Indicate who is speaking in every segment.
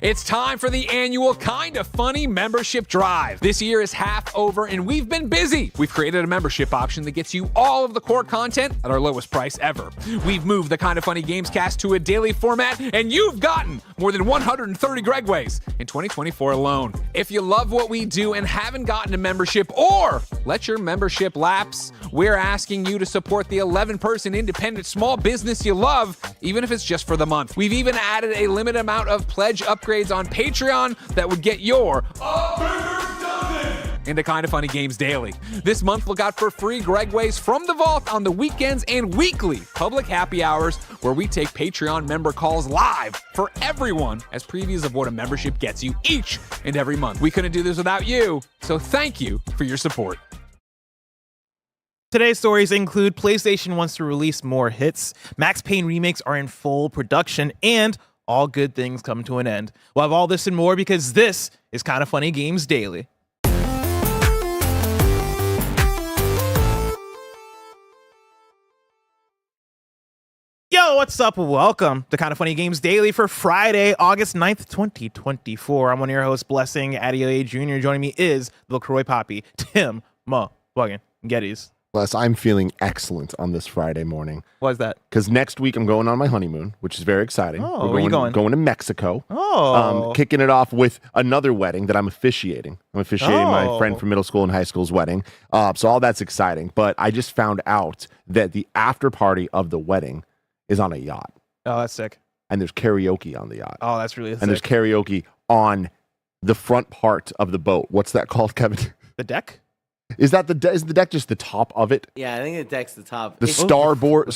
Speaker 1: It's time for the annual Kinda Funny membership drive. This year is half over and we've been busy. We've created a membership option that gets you all of the core content at our lowest price ever. We've moved the Kinda Funny GAMESCAST to a daily format and you've gotten more than 130 Gregways in 2024 alone. If you love what we do and haven't gotten a membership or let your membership lapse, we're asking you to support the 11-person independent small business you love, even if it's just for the month. We've even added a limited amount of pledge upgrades on Patreon that would get your into Kinda Funny Games Daily. This month, look out for free Gregways from the vault on the weekends and weekly public happy hours where we take Patreon member calls live for everyone as previews of what a membership gets you each and every month. We couldn't do this without you, so thank you for your support.
Speaker 2: Today's stories include PlayStation wants to release more hits, Max Payne remakes are in full production, and all good things come to an end. We'll have all this and more because this is Kinda Funny Games Daily. Yo, what's up? Welcome to Kinda Funny Games Daily for Friday, August 9th, 2024. I'm one of your hosts, Blessing Adeoye Jr. Joining me is the LaCroix Poppy, Tim Buggin Geddes.
Speaker 3: Bless, I'm feeling excellent on this Friday morning.
Speaker 2: Why is that?
Speaker 3: Because next week I'm going on my honeymoon, which is very exciting.
Speaker 2: Oh, where are you going?
Speaker 3: Going to Mexico.
Speaker 2: Oh.
Speaker 3: Kicking it off with another wedding that I'm officiating. I'm officiating my friend from middle school and high school's wedding. So all that's exciting. But I just found out that the after party of the wedding is on a yacht.
Speaker 2: Oh, that's sick.
Speaker 3: And there's karaoke on the yacht.
Speaker 2: Oh, that's really sick.
Speaker 3: And there's karaoke on the front part of the boat. What's that called, Kevin?
Speaker 2: The deck?
Speaker 3: Is the deck just the top of it?
Speaker 4: Yeah, I think the deck's the top.
Speaker 3: The starboard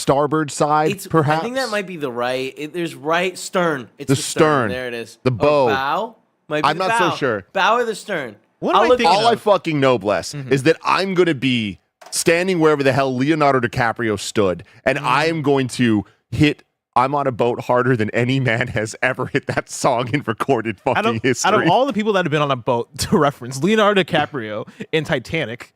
Speaker 3: side, perhaps?
Speaker 4: I think that might be the right. There's right stern. It's
Speaker 3: the stern.
Speaker 4: There it is.
Speaker 3: The bow.
Speaker 4: Bow? Might be
Speaker 3: I'm
Speaker 4: the
Speaker 3: not
Speaker 4: bow.
Speaker 3: so sure.
Speaker 4: Bow or the stern?
Speaker 2: What am I thinking
Speaker 3: All I
Speaker 2: of?
Speaker 3: fucking know, Bless, is that I'm going to be standing wherever the hell Leonardo DiCaprio stood, and I am going to hit I'm on a boat harder than any man has ever hit that song in recorded fucking history.
Speaker 2: Out of all the people that have been on a boat, to reference Leonardo DiCaprio in Titanic.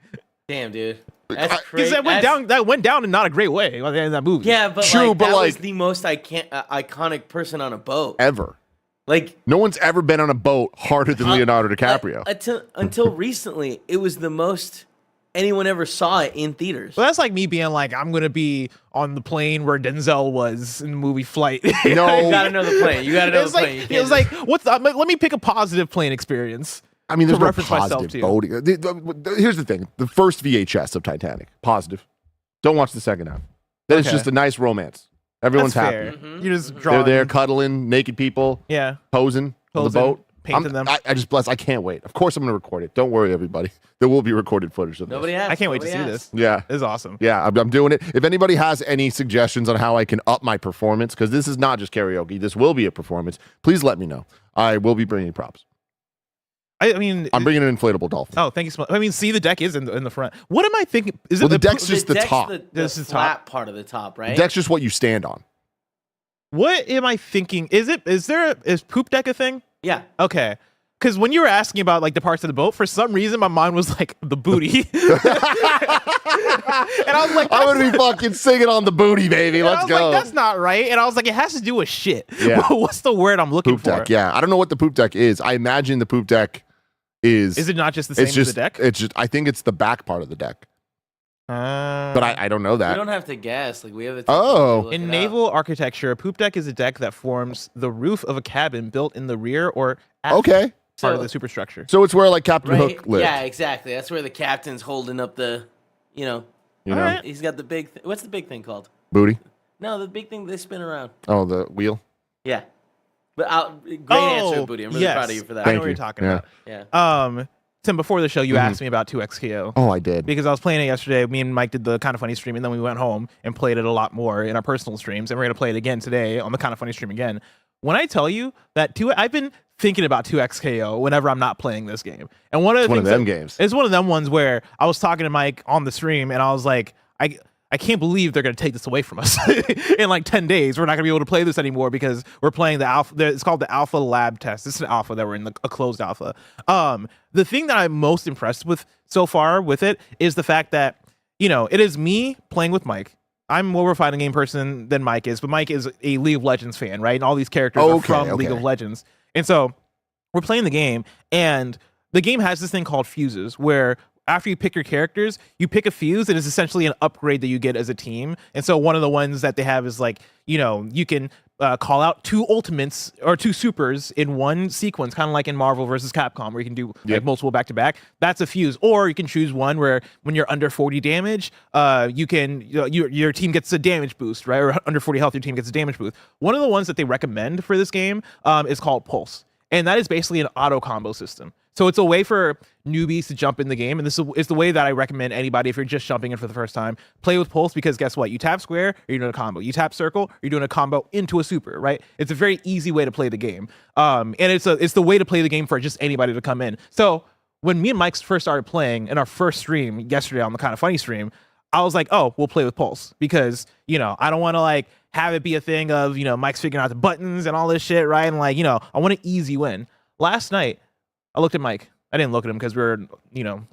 Speaker 4: Damn, dude. That's crazy.
Speaker 2: Because that went down in not a great way in that movie.
Speaker 4: Yeah, but
Speaker 3: True,
Speaker 4: like,
Speaker 3: but
Speaker 4: that
Speaker 3: like-
Speaker 4: was the most iconic person on a boat.
Speaker 3: Ever.
Speaker 4: Like,
Speaker 3: No one's ever been on a boat harder than Leonardo DiCaprio.
Speaker 4: Until recently, it was the most anyone ever saw it in theaters.
Speaker 2: Well, that's like me being like, I'm going to be on the plane where Denzel was in the movie Flight.
Speaker 3: No.
Speaker 4: You gotta know the plane. You gotta know the plane.
Speaker 2: It was like, let me pick a positive plane experience.
Speaker 3: I mean, there's
Speaker 2: to
Speaker 3: no
Speaker 2: reference myself
Speaker 3: positive
Speaker 2: to.
Speaker 3: boating. Here's the thing. The first VHS of Titanic, positive. Don't watch the second half. That is
Speaker 2: Okay.
Speaker 3: just a nice romance. Everyone's
Speaker 2: That's
Speaker 3: happy.
Speaker 2: fair. You're just
Speaker 3: They're
Speaker 2: drawing.
Speaker 3: there cuddling, naked people,
Speaker 2: Yeah.
Speaker 3: posing on the boat.
Speaker 2: Painting them.
Speaker 3: I just bless. I can't wait. Of course, I'm going to record it. Don't worry, everybody. There will be recorded footage of
Speaker 4: Nobody
Speaker 3: this.
Speaker 4: asked.
Speaker 2: I can't wait to see
Speaker 4: Nobody
Speaker 2: this.
Speaker 4: asked.
Speaker 3: Yeah.
Speaker 2: This is awesome.
Speaker 3: Yeah, I'm doing it. If anybody has any suggestions on how I can up my performance, because this is not just karaoke, this will be a performance, please let me know. I will be bringing props.
Speaker 2: I mean,
Speaker 3: I'm bringing an inflatable dolphin.
Speaker 2: oh, thank you so much. I mean, see, the deck is in the front. What am I thinking? Is
Speaker 3: Well,
Speaker 2: it
Speaker 3: the deck's just the
Speaker 4: deck's
Speaker 3: top.
Speaker 4: The
Speaker 2: This is
Speaker 4: flat part of the top, right?
Speaker 3: The deck's just what you stand on.
Speaker 2: What am I thinking? Is poop deck a thing?
Speaker 4: Yeah.
Speaker 2: Okay. Because when you were asking about like the parts of the boat, for some reason my mind was like the booty. And I was like,
Speaker 3: I'm going to be fucking singing on the booty, baby.
Speaker 2: and I
Speaker 3: Let's
Speaker 2: was
Speaker 3: go.
Speaker 2: like, that's not right. And I was like, it has to do with shit.
Speaker 3: Yeah.
Speaker 2: What's the word I'm looking
Speaker 3: Poop
Speaker 2: for?
Speaker 3: deck. Yeah. I don't know what the poop deck is. I imagine the poop deck is.
Speaker 2: Is it not just the same
Speaker 3: It's just
Speaker 2: as the deck?
Speaker 3: It's just. I think it's the back part of the deck, but I don't know
Speaker 4: We
Speaker 3: that.
Speaker 4: don't have to guess. Like, we have the
Speaker 3: Oh.
Speaker 4: technology to look
Speaker 2: In
Speaker 4: it up.
Speaker 2: naval architecture, a poop deck is a deck that forms the roof of a cabin built in the rear or aft
Speaker 3: Okay.
Speaker 2: part of
Speaker 4: So-
Speaker 2: the superstructure.
Speaker 3: So it's where like Captain
Speaker 4: Right?
Speaker 3: Hook lived.
Speaker 4: Yeah, exactly. That's where the captain's holding up the,
Speaker 3: You know,
Speaker 2: Alright.
Speaker 4: he's got the big. What's the big thing called?
Speaker 3: booty.
Speaker 4: No, the big thing they spin around.
Speaker 3: Oh, the wheel.
Speaker 4: Yeah. But great answer, Booty. I'm really
Speaker 2: yes.
Speaker 4: proud of you for that.
Speaker 2: I know
Speaker 3: Thank
Speaker 2: what you're
Speaker 3: you.
Speaker 2: talking
Speaker 3: Yeah.
Speaker 2: about.
Speaker 4: Yeah.
Speaker 2: Tim, before the show, you asked me about 2XKO.
Speaker 3: Oh, I did.
Speaker 2: Because I was playing it yesterday. Me and Mike did the Kinda Funny stream, and then we went home and played it a lot more in our personal streams. And we're going to play it again today on the Kinda Funny stream again. When I tell you that I've been thinking about 2XKO whenever I'm not playing this game. And one of the
Speaker 3: It's one of
Speaker 2: things
Speaker 3: them
Speaker 2: that-
Speaker 3: games.
Speaker 2: It's one of them ones where I was talking to Mike on the stream, and I was like, I can't believe they're going to take this away from us in like 10 days. We're not going to be able to play this anymore because we're playing the alpha. It's called the alpha lab test. It's an alpha that we're in a closed alpha. The thing that I'm most impressed with so far with it is the fact that, you know, it is me playing with Mike. I'm more of a fighting game person than Mike is, but Mike is a League of Legends fan, right? And all these characters are from League of Legends. And so we're playing the game, and the game has this thing called fuses, where after you pick your characters, you pick a fuse, and it's essentially an upgrade that you get as a team. And so one of the ones that they have is like, you can call out 2 ultimates or 2 supers in one sequence, kind of like in Marvel versus Capcom, where you can do like multiple back-to-back. That's a fuse. Or you can choose one where when you're under 40 damage, your team gets a damage boost, right? Or under 40 health, your team gets a damage boost. One of the ones that they recommend for this game is called Pulse. And that is basically an auto combo system. So it's a way for newbies to jump in the game. And this is the way that I recommend anybody, if you're just jumping in for the first time, play with Pulse, because guess what? You tap square, or you're doing a combo. You tap circle, or you're doing a combo into a super, right? It's a very easy way to play the game. And it's the way to play the game for just anybody to come in. So when me and Mike first started playing in our first stream yesterday on the Kind of Funny stream, I was like, oh, we'll play with Pulse, because, I don't want to like have it be a thing of, Mike's figuring out the buttons and all this shit, right? And like, I want an easy win. Last night, I looked at Mike. I didn't look at him because we were,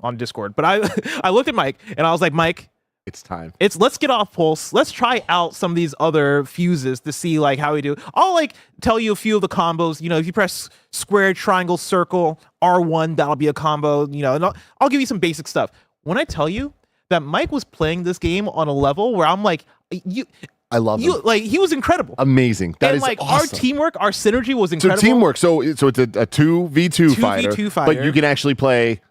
Speaker 2: on Discord. But I looked at Mike, and I was like, Mike,
Speaker 3: it's time.
Speaker 2: Let's get off Pulse. Let's try out some of these other fuses to see like how we do. I'll like tell you a few of the combos. If you press square, triangle, circle, R1, that'll be a combo. And I'll give you some basic stuff. When I tell you that Mike was playing this game on a level where I'm like,
Speaker 3: I love him.
Speaker 2: Like, he was incredible.
Speaker 3: Amazing. That is
Speaker 2: like
Speaker 3: awesome.
Speaker 2: Our teamwork, our synergy was incredible.
Speaker 3: So teamwork. So it's a 2v2 fighter.
Speaker 2: 2v2 fighter.
Speaker 3: But you can actually play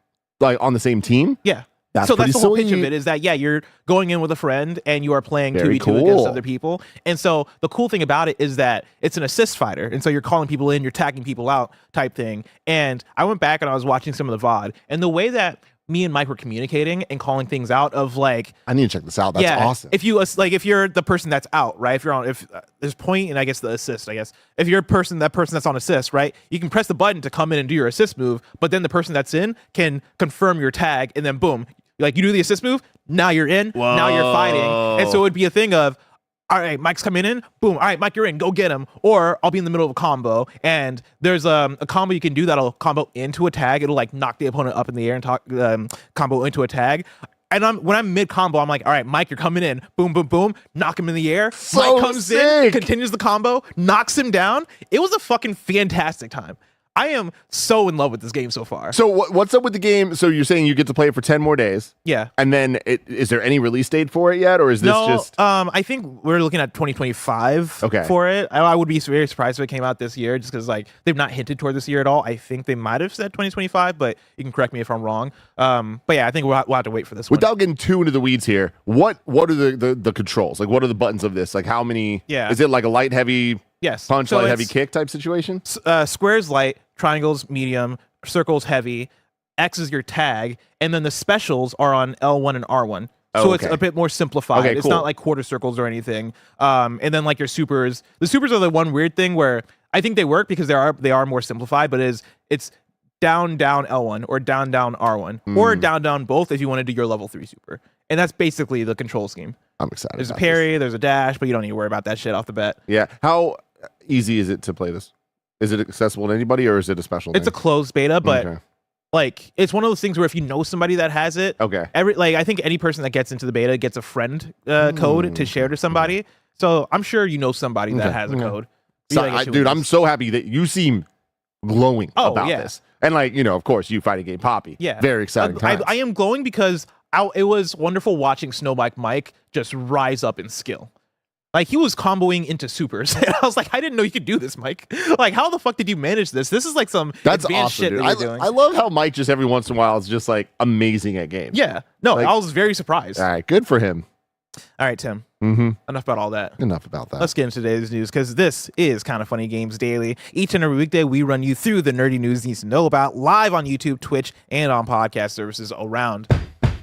Speaker 3: like on the same team.
Speaker 2: Yeah.
Speaker 3: That's
Speaker 2: so that's the whole pitch
Speaker 3: sweet.
Speaker 2: of it, is that, you're going in with a friend and you are playing
Speaker 3: Very
Speaker 2: 2v2
Speaker 3: cool.
Speaker 2: against other people. And so the cool thing about it is that it's an assist fighter. And so you're calling people in, you're tagging people out type thing. And I went back and I was watching some of the VOD. And the way that me and Mike were communicating and calling things out of like,
Speaker 3: I need to check this out. That's awesome.
Speaker 2: If you're the person that's out, right? If there's point and I guess the assist, if you're that person that's on assist, right? You can press the button to come in and do your assist move, but then the person that's in can confirm your tag, and then boom, like you do the assist move, now you're in, now you're fighting. And so it would be a thing of, all right, Mike's coming in, boom, all right, Mike, you're in, go get him. Or I'll be in the middle of a combo, and there's a combo you can do that'll combo into a tag. It'll like knock the opponent up in the air and combo into a tag. And when I'm mid combo, I'm like, all right, Mike, you're coming in, boom, boom, boom, knock him in the air.
Speaker 3: So
Speaker 2: Mike comes in, continues the combo, knocks him down. It was a fucking fantastic time. I am so in love with this game so far.
Speaker 3: So what's up with the game? So you're saying you get to play it for 10 more days?
Speaker 2: Yeah.
Speaker 3: And then is there any release date for it yet, or is this just?
Speaker 2: I think we're looking at 2025 for it. I would be very surprised if it came out this year, just because like they've not hinted toward this year at all. I think they might have said 2025, but you can correct me if I'm wrong. But yeah, I think we'll have to wait for this one.
Speaker 3: Without getting too into the weeds here, what are the controls? Like, what are the buttons of this? Like, how many?
Speaker 2: Yeah.
Speaker 3: Is it like a light, heavy punch,
Speaker 2: So
Speaker 3: light, heavy kick type situation?
Speaker 2: Squares light, triangles medium, circles heavy, X is your tag, and then the specials are on L1 and R1. So it's a bit more simplified.
Speaker 3: Okay,
Speaker 2: it's
Speaker 3: cool.
Speaker 2: not like quarter circles or anything. And then like your supers, the supers are the one weird thing where I think they work because they are more simplified, but it's down L1 or down R1 or down both if you want to do your level 3 super. And that's basically the control scheme.
Speaker 3: I'm excited.
Speaker 2: There's a parry, there's a dash, but you don't need to worry about that shit off the bat.
Speaker 3: Yeah. How easy is it to play this? Is it accessible to anybody, or is it a special
Speaker 2: It's
Speaker 3: thing?
Speaker 2: a closed beta, but like it's one of those things where if you know somebody that has it, I think any person that gets into the beta gets a friend code to share to somebody. So I'm sure you know somebody that has a code.
Speaker 3: So, dude, I'm so happy that you seem glowing about this. And like, of course, you fighting game Poppy.
Speaker 2: Yeah.
Speaker 3: Very exciting times.
Speaker 2: I am glowing because it was wonderful watching Snowbike Mike just rise up in skill. Like, he was comboing into supers. And I was like, I didn't know you could do this, Mike. Like, how the fuck did you manage this? This is like some advanced
Speaker 3: awesome,
Speaker 2: shit
Speaker 3: dude.
Speaker 2: that you're doing.
Speaker 3: I love how Mike just every once in a while is just like amazing at games.
Speaker 2: Yeah. No,
Speaker 3: like,
Speaker 2: I was very surprised.
Speaker 3: All right. Good for him.
Speaker 2: All right, Tim.
Speaker 3: Mm-hmm.
Speaker 2: Enough about all that.
Speaker 3: Enough about that.
Speaker 2: Let's get into today's news, because this is Kind of Funny Games Daily. Each and every weekday, we run you through the nerdy news you need to know about, live on YouTube, Twitch, and on podcast services around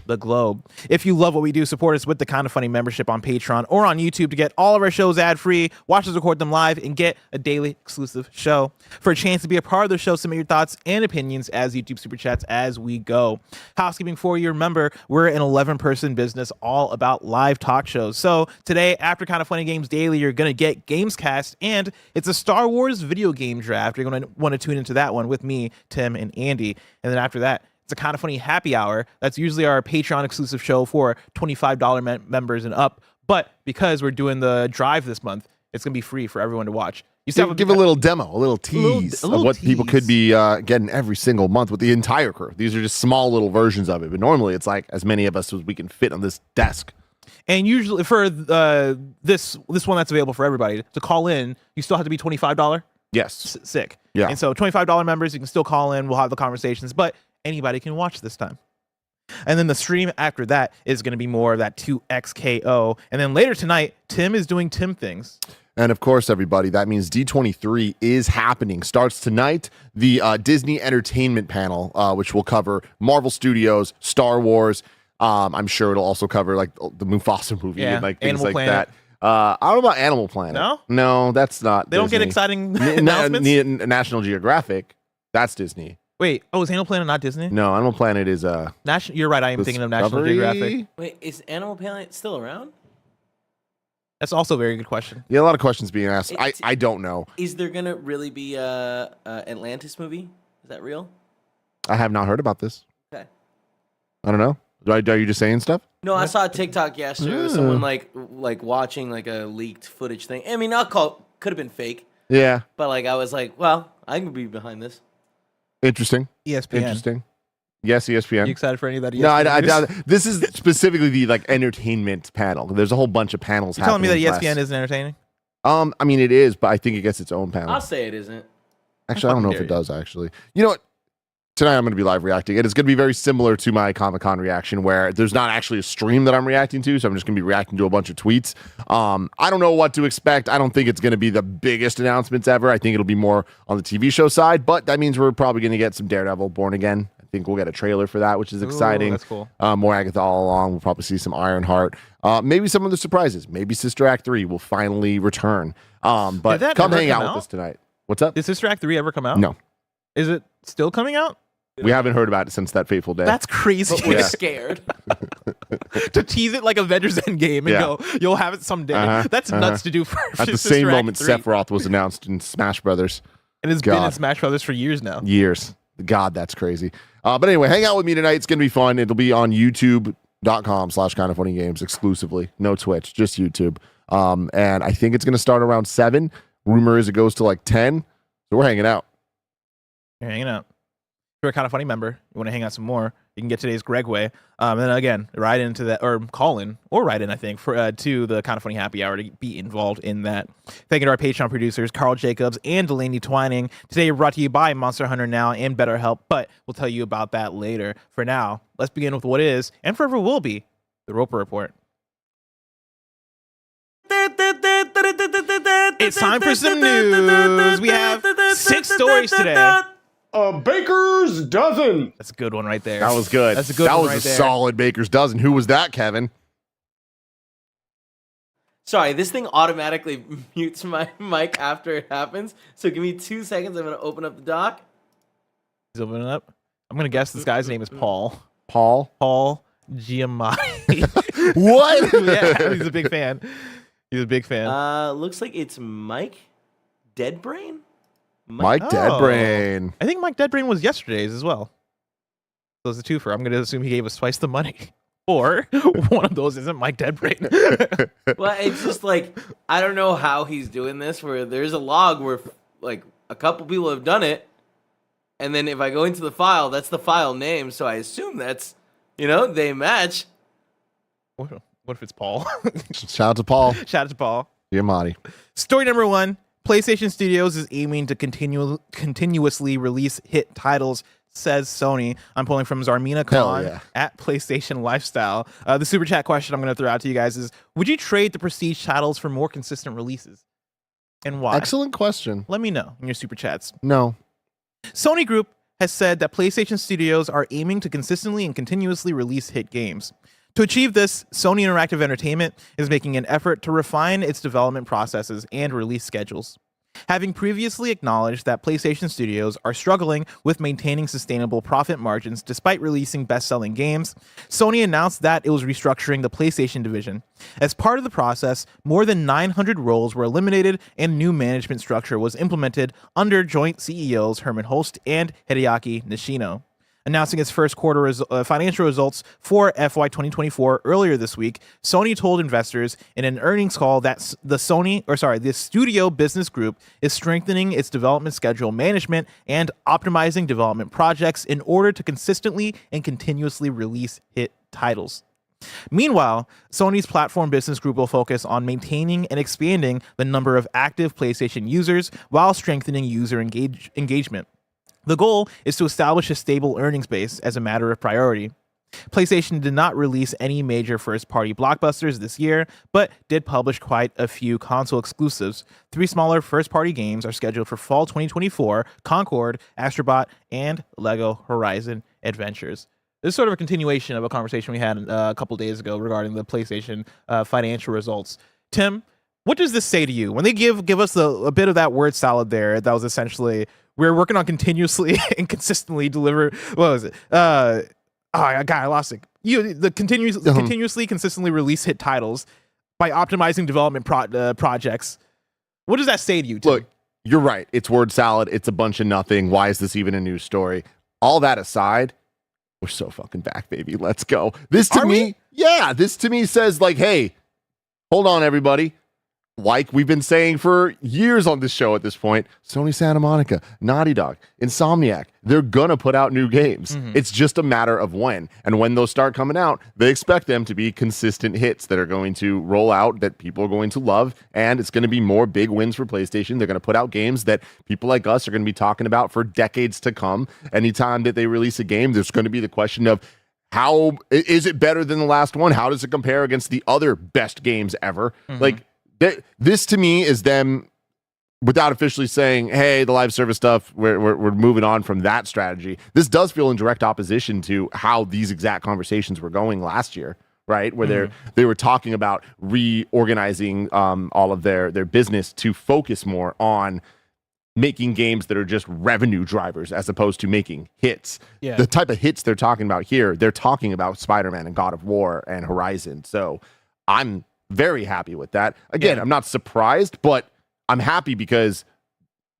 Speaker 2: the globe. If you love what we do, support us with the Kind of Funny membership on Patreon or on YouTube to get all of our shows ad-free, watch us record them live, and get a daily exclusive show. For a chance to be a part of the show, submit your thoughts and opinions as YouTube Super Chats as we go. Housekeeping for you, remember, we're an 11-person business all about live talk shows. So today, after Kind of Funny Games Daily, you're going to get GAMESCAST, and it's a Star Wars video game draft. You're going to want to tune into that one with me, Tim, and Andy. And then after that, it's a Kind of Funny happy hour. That's usually our Patreon exclusive show for $25 members and up. But because we're doing the drive this month, it's going to be free for everyone to watch. You still
Speaker 3: Give a little demo, a little tease
Speaker 2: little
Speaker 3: of what people could
Speaker 2: tease.
Speaker 3: be getting every single month with the entire crew. These are just small little versions of it, but normally it's like as many of us as we can fit on this desk.
Speaker 2: And usually for this one that's available for everybody to call in, you still have to be $25.
Speaker 3: Yes.
Speaker 2: Sick.
Speaker 3: Yeah.
Speaker 2: And so $25 members, you can still call in. We'll have the conversations, but anybody can watch this time. And then the stream after that is going to be more of that 2XKO. And then later tonight, Tim is doing Tim things.
Speaker 3: And of course, everybody, that means D23 is happening. Starts tonight, the Disney Entertainment panel, which will cover Marvel Studios, Star Wars. I'm sure it'll also cover like the Mufasa movie and like things
Speaker 2: Animal
Speaker 3: like
Speaker 2: Planet.
Speaker 3: that. I don't know about Animal Planet.
Speaker 2: No?
Speaker 3: No, that's not
Speaker 2: They don't get
Speaker 3: Disney.
Speaker 2: exciting announcements?
Speaker 3: National Geographic. That's Disney.
Speaker 2: Wait, is Animal Planet not Disney?
Speaker 3: No, Animal Planet is
Speaker 2: You're right, I am thinking of National
Speaker 3: Discovery?
Speaker 2: Geographic.
Speaker 4: Wait, is Animal Planet still around?
Speaker 2: That's also a very good question.
Speaker 3: Yeah, a lot of questions being asked.
Speaker 4: It's-
Speaker 3: I don't know.
Speaker 4: Is there gonna really be a Atlantis movie? Is that real?
Speaker 3: I have not heard about this.
Speaker 4: Okay.
Speaker 3: I don't know. Are you just saying stuff?
Speaker 4: No, I saw a TikTok yesterday of someone like watching like a leaked footage thing. I mean, could have been fake,
Speaker 3: Yeah.
Speaker 4: but like I was like, well, I can be behind this.
Speaker 3: Interesting.
Speaker 2: ESPN.
Speaker 3: Interesting. Yes, ESPN.
Speaker 2: You excited for any of that ESPN
Speaker 3: No, I
Speaker 2: news?
Speaker 3: doubt it. This is specifically the like entertainment panel. There's a whole bunch of panels.
Speaker 2: You're telling me that
Speaker 3: happening
Speaker 2: ESPN
Speaker 3: less.
Speaker 2: isn't entertaining?
Speaker 3: I mean it is, but I think it gets its own panel.
Speaker 4: I'll say it isn't.
Speaker 3: Actually, I don't know if
Speaker 2: dare
Speaker 3: it
Speaker 2: you.
Speaker 3: does. Actually, you know what? Tonight I'm going to be live reacting, and it's going to be very similar to my Comic-Con reaction, where there's not actually a stream that I'm reacting to, so I'm just going to be reacting to a bunch of tweets. I don't know what to expect. I don't think it's going to be the biggest announcements ever. I think it'll be more on the TV show side, but that means we're probably going to get some Daredevil Born Again. I think we'll get a trailer for that, which is exciting.
Speaker 2: That's cool.
Speaker 3: More Agatha All Along. We'll probably see some Ironheart. Maybe some of the surprises. Maybe Sister Act 3 will finally return. But
Speaker 2: Did that
Speaker 3: come
Speaker 2: ever
Speaker 3: hang
Speaker 2: come
Speaker 3: out
Speaker 2: out?
Speaker 3: with us tonight. What's up?
Speaker 2: Did Sister Act 3 ever come out?
Speaker 3: No.
Speaker 2: Is it still coming out?
Speaker 3: We haven't heard about it since that fateful day.
Speaker 2: That's crazy.
Speaker 4: But we're
Speaker 3: Yeah.
Speaker 4: scared.
Speaker 2: To tease it like Avengers Endgame and
Speaker 3: Yeah.
Speaker 2: go, you'll have it someday.
Speaker 3: Uh-huh,
Speaker 2: That's nuts to do for
Speaker 3: At the
Speaker 2: Sister
Speaker 3: same
Speaker 2: Act
Speaker 3: moment
Speaker 2: 3.
Speaker 3: Sephiroth was announced in Smash Brothers.
Speaker 2: And it's been in
Speaker 3: God.
Speaker 2: Smash Brothers for years now.
Speaker 3: Years. God, that's crazy. But anyway, hang out with me tonight. It's going to be fun. It'll be on youtube.com/kindoffunnygames exclusively. No Twitch, just YouTube. And I think it's going to start around 7. Rumor is it goes to like 10. So we're hanging out.
Speaker 2: You're hanging out. If you're a Kind of Funny member, you want to hang out some more, you can get today's Gregway. And then again, write into that, or call in, or write in, I think, for to the Kind of Funny Happy Hour to be involved in that. Thank you to our Patreon producers, Carl Jacobs and Delaney Twining. Today, we're brought to you by Monster Hunter Now and BetterHelp, but we'll tell you about that later. For now, let's begin with what is, and forever will be, the Roper Report. It's time for some news. We have 6 stories today.
Speaker 5: A baker's dozen.
Speaker 2: That's a good one right there.
Speaker 3: That was good.
Speaker 2: That's a good
Speaker 3: that
Speaker 2: one
Speaker 3: was
Speaker 2: right
Speaker 3: a
Speaker 2: there.
Speaker 3: solid Baker's dozen. Who was that, Kevin?
Speaker 4: Sorry, this thing automatically mutes my mic after it happens. So give me 2 seconds. I'm gonna open up the doc.
Speaker 2: He's opening it up. I'm going to guess this guy's name is Paul.
Speaker 3: Paul?
Speaker 2: Paul Giamatti.
Speaker 3: What?
Speaker 2: Yeah, he's a big fan. He's a big fan.
Speaker 4: Looks like it's Mike Deadbrain.
Speaker 3: Mike
Speaker 2: Oh.
Speaker 3: Deadbrain.
Speaker 2: I think Mike Deadbrain was yesterday's as well. So it's a twofer. I'm going to assume he gave us twice the money. Or one of those isn't Mike Deadbrain.
Speaker 4: Well, it's just like I don't know how he's doing this. Where there's a log where like a couple people have done it, and then if I go into the file, that's the file name. So I assume that's they match.
Speaker 2: What if it's Paul?
Speaker 3: Shout out to Paul.
Speaker 2: Shout out to Paul.
Speaker 3: Giamatti.
Speaker 2: Story number 1. PlayStation Studios is aiming to continuously release hit titles, says Sony. I'm pulling from Zarmena Khan
Speaker 3: yeah.
Speaker 2: at PlayStation Lifestyle. The super chat question I'm going to throw out to you guys is, would you trade the prestige titles for more consistent releases? And why?
Speaker 3: Excellent question.
Speaker 2: Let me know in your super chats.
Speaker 3: No.
Speaker 2: Sony Group has said that PlayStation Studios are aiming to consistently and continuously release hit games. To achieve this, Sony Interactive Entertainment is making an effort to refine its development processes and release schedules. Having previously acknowledged that PlayStation Studios are struggling with maintaining sustainable profit margins despite releasing best-selling games, Sony announced that it was restructuring the PlayStation division. As part of the process, more than 900 roles were eliminated and new management structure was implemented under joint CEOs Herman Holst and Hideaki Nishino. announcing its first quarter financial results for FY 2024 earlier this week, Sony told investors in an earnings call that the studio business group is strengthening its development schedule management and optimizing development projects in order to consistently and continuously release hit titles. Meanwhile, Sony's platform business group will focus on maintaining and expanding the number of active PlayStation users while strengthening user engagement. The goal is to establish a stable earnings base as a matter of priority. PlayStation did not release any major first-party blockbusters this year, but did publish quite a few console exclusives. 3 smaller first-party games are scheduled for fall 2024: Concord, Astrobot, and LEGO Horizon Adventures. This is sort of a continuation of a conversation we had a couple days ago regarding the PlayStation financial results. Tim, what does this say to you? When they give us a bit of that word salad there, that was essentially, we're working on continuously and consistently deliver, what was it? I lost it. Continuously, consistently release hit titles by optimizing development projects. What does that say to you, Tim?
Speaker 3: Look, you're right. It's word salad. It's a bunch of nothing. Why is this even a news story? All that aside, we're so fucking back, baby. Let's go. This to me says like, hey, hold on, everybody. Like we've been saying for years on this show at this point, Sony Santa Monica, Naughty Dog, Insomniac, they're going to put out new games. It's just a matter of when. And when those start coming out, they expect them to be consistent hits that are going to roll out, that people are going to love, and it's going to be more big wins for PlayStation. They're going to put out games that people like us are going to be talking about for decades to come. Anytime that they release a game, there's going to be the question of, how is it better than the last one? How does it compare against the other best games ever? Like, this to me is them, without officially saying, hey, the live service stuff, we're moving on from that strategy. This does feel in direct opposition to how these exact conversations were going last year, right? Where they were talking about reorganizing all of their business to focus more on making games that are just revenue drivers as opposed to making hits. Yeah. The type of hits they're talking about here, they're talking about Spider-Man and God of War and Horizon. So I'm very happy with that. Again, I'm not surprised, but I'm happy because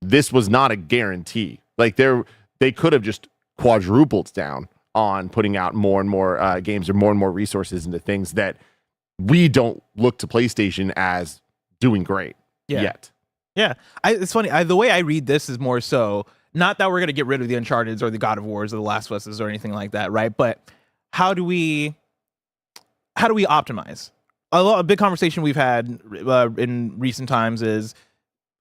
Speaker 3: this was not a guarantee. Like they could have just quadrupled down on putting out more and more games or more and more resources into things that we don't look to PlayStation as doing great yet.
Speaker 2: Yeah, it's funny. The way I read this is more so not that we're going to get rid of the Uncharted or the God of Wars or the Last of Us or anything like that, right? But how do we optimize? A big conversation we've had in recent times is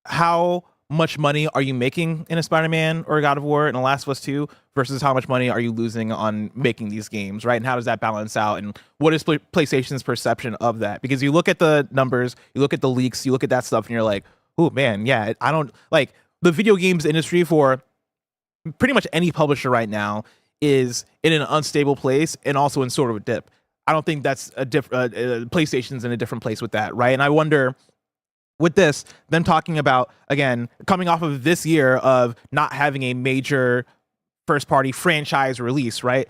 Speaker 2: how much money are you making in a Spider-Man or a God of War and a Last of Us 2 versus how much money are you losing on making these games, right? And how does that balance out? And what is PlayStation's perception of that? Because you look at the numbers, you look at the leaks, you look at that stuff, and you're like, oh man, yeah, I don't like the video games industry for pretty much any publisher right now is in an unstable place and also in sort of a dip. I don't think that's PlayStation's in a different place with that, right? And I wonder, with this, them talking about, again, coming off of this year of not having a major first-party franchise release, right?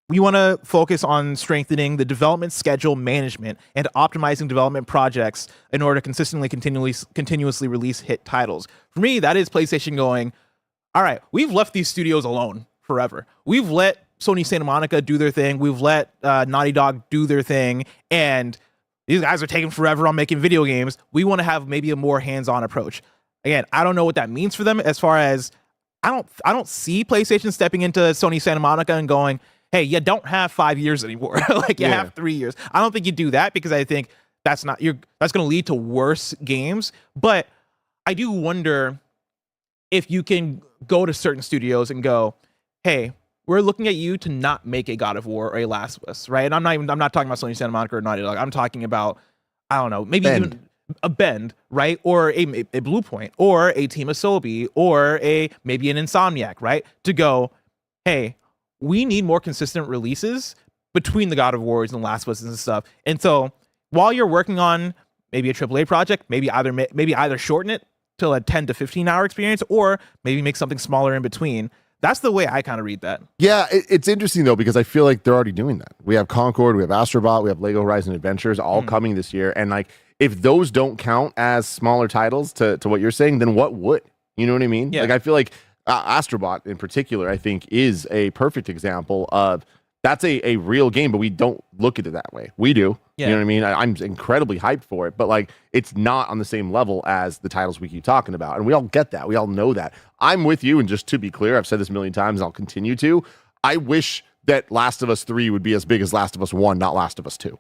Speaker 2: We want to focus on strengthening the development schedule management and optimizing development projects in order to consistently, continuously release hit titles. For me, that is PlayStation going, all right, we've left these studios alone forever. We've let Sony Santa Monica do their thing. We've let Naughty Dog do their thing. And these guys are taking forever on making video games. We want to have maybe a more hands-on approach. Again, I don't know what that means for them as far as I don't see PlayStation stepping into Sony Santa Monica and going, hey, you don't have 5 years anymore. Like you have 3 years. I don't think you do that because I think that's going to lead to worse games. But I do wonder if you can go to certain studios and go, hey, we're looking at you to not make a God of War or a Last of Us, right? And I'm not talking about Sony Santa Monica or Naughty Dog. I'm talking about, I don't know, maybe even a Bend, right? Or a Blue Point, or a Team Asobi, or maybe an Insomniac, right? To go, hey, we need more consistent releases between the God of Wars and Last of Us and stuff. And so while you're working on maybe a AAA project, maybe either shorten it to a 10 to 15 hour experience, or maybe make something smaller in between. That's the way I kind of read that.
Speaker 3: Yeah, it's interesting, though, because I feel like they're already doing that. We have Concord, we have Astrobot, we have LEGO Horizon Adventures all coming this year. And like, if those don't count as smaller titles to what you're saying, then what would? You know what I mean? Yeah. Like, I feel like Astrobot in particular, I think, is a perfect example of that's a real game, but we don't look at it that way. We do.
Speaker 2: Yeah.
Speaker 3: You know what I mean? I'm incredibly hyped for it, but like it's not on the same level as the titles we keep talking about. And we all get that. We all know that. I'm with you. And just to be clear, I've said this a million times and I'll continue to. I wish that Last of Us 3 would be as big as Last of Us 1, not Last of Us 2.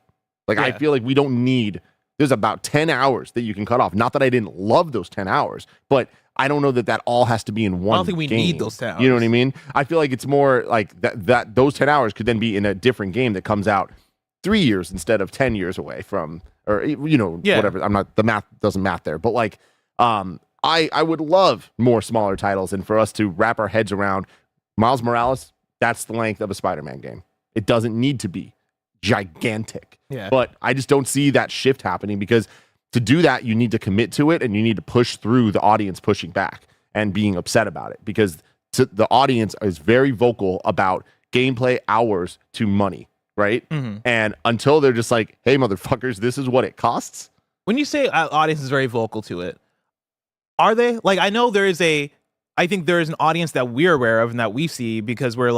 Speaker 3: Like, I feel like we don't need, there's about 10 hours that you can cut off. Not that I didn't love those 10 hours, but I don't know that all has to be in one.
Speaker 2: I don't think we
Speaker 3: game.
Speaker 2: need those 10 hours.
Speaker 3: You know what I mean? I feel like it's more like that those 10 hours could then be in a different game that comes out 3 years instead of 10 years away from, or, whatever. The math doesn't math there, but like, I would love more smaller titles and for us to wrap our heads around Miles Morales. That's the length of a Spider-Man game. It doesn't need to be gigantic.
Speaker 2: Yeah.
Speaker 3: But I just don't see that shift happening because to do that, you need to commit to it and you need to push through the audience pushing back and being upset about it because the audience is very vocal about gameplay hours to money, right?
Speaker 2: Mm-hmm.
Speaker 3: And until they're just like, hey, motherfuckers, this is what it costs.
Speaker 2: When you say audience is very vocal to it, are they? Like, I know I think there is an audience that we're aware of and that we see because we're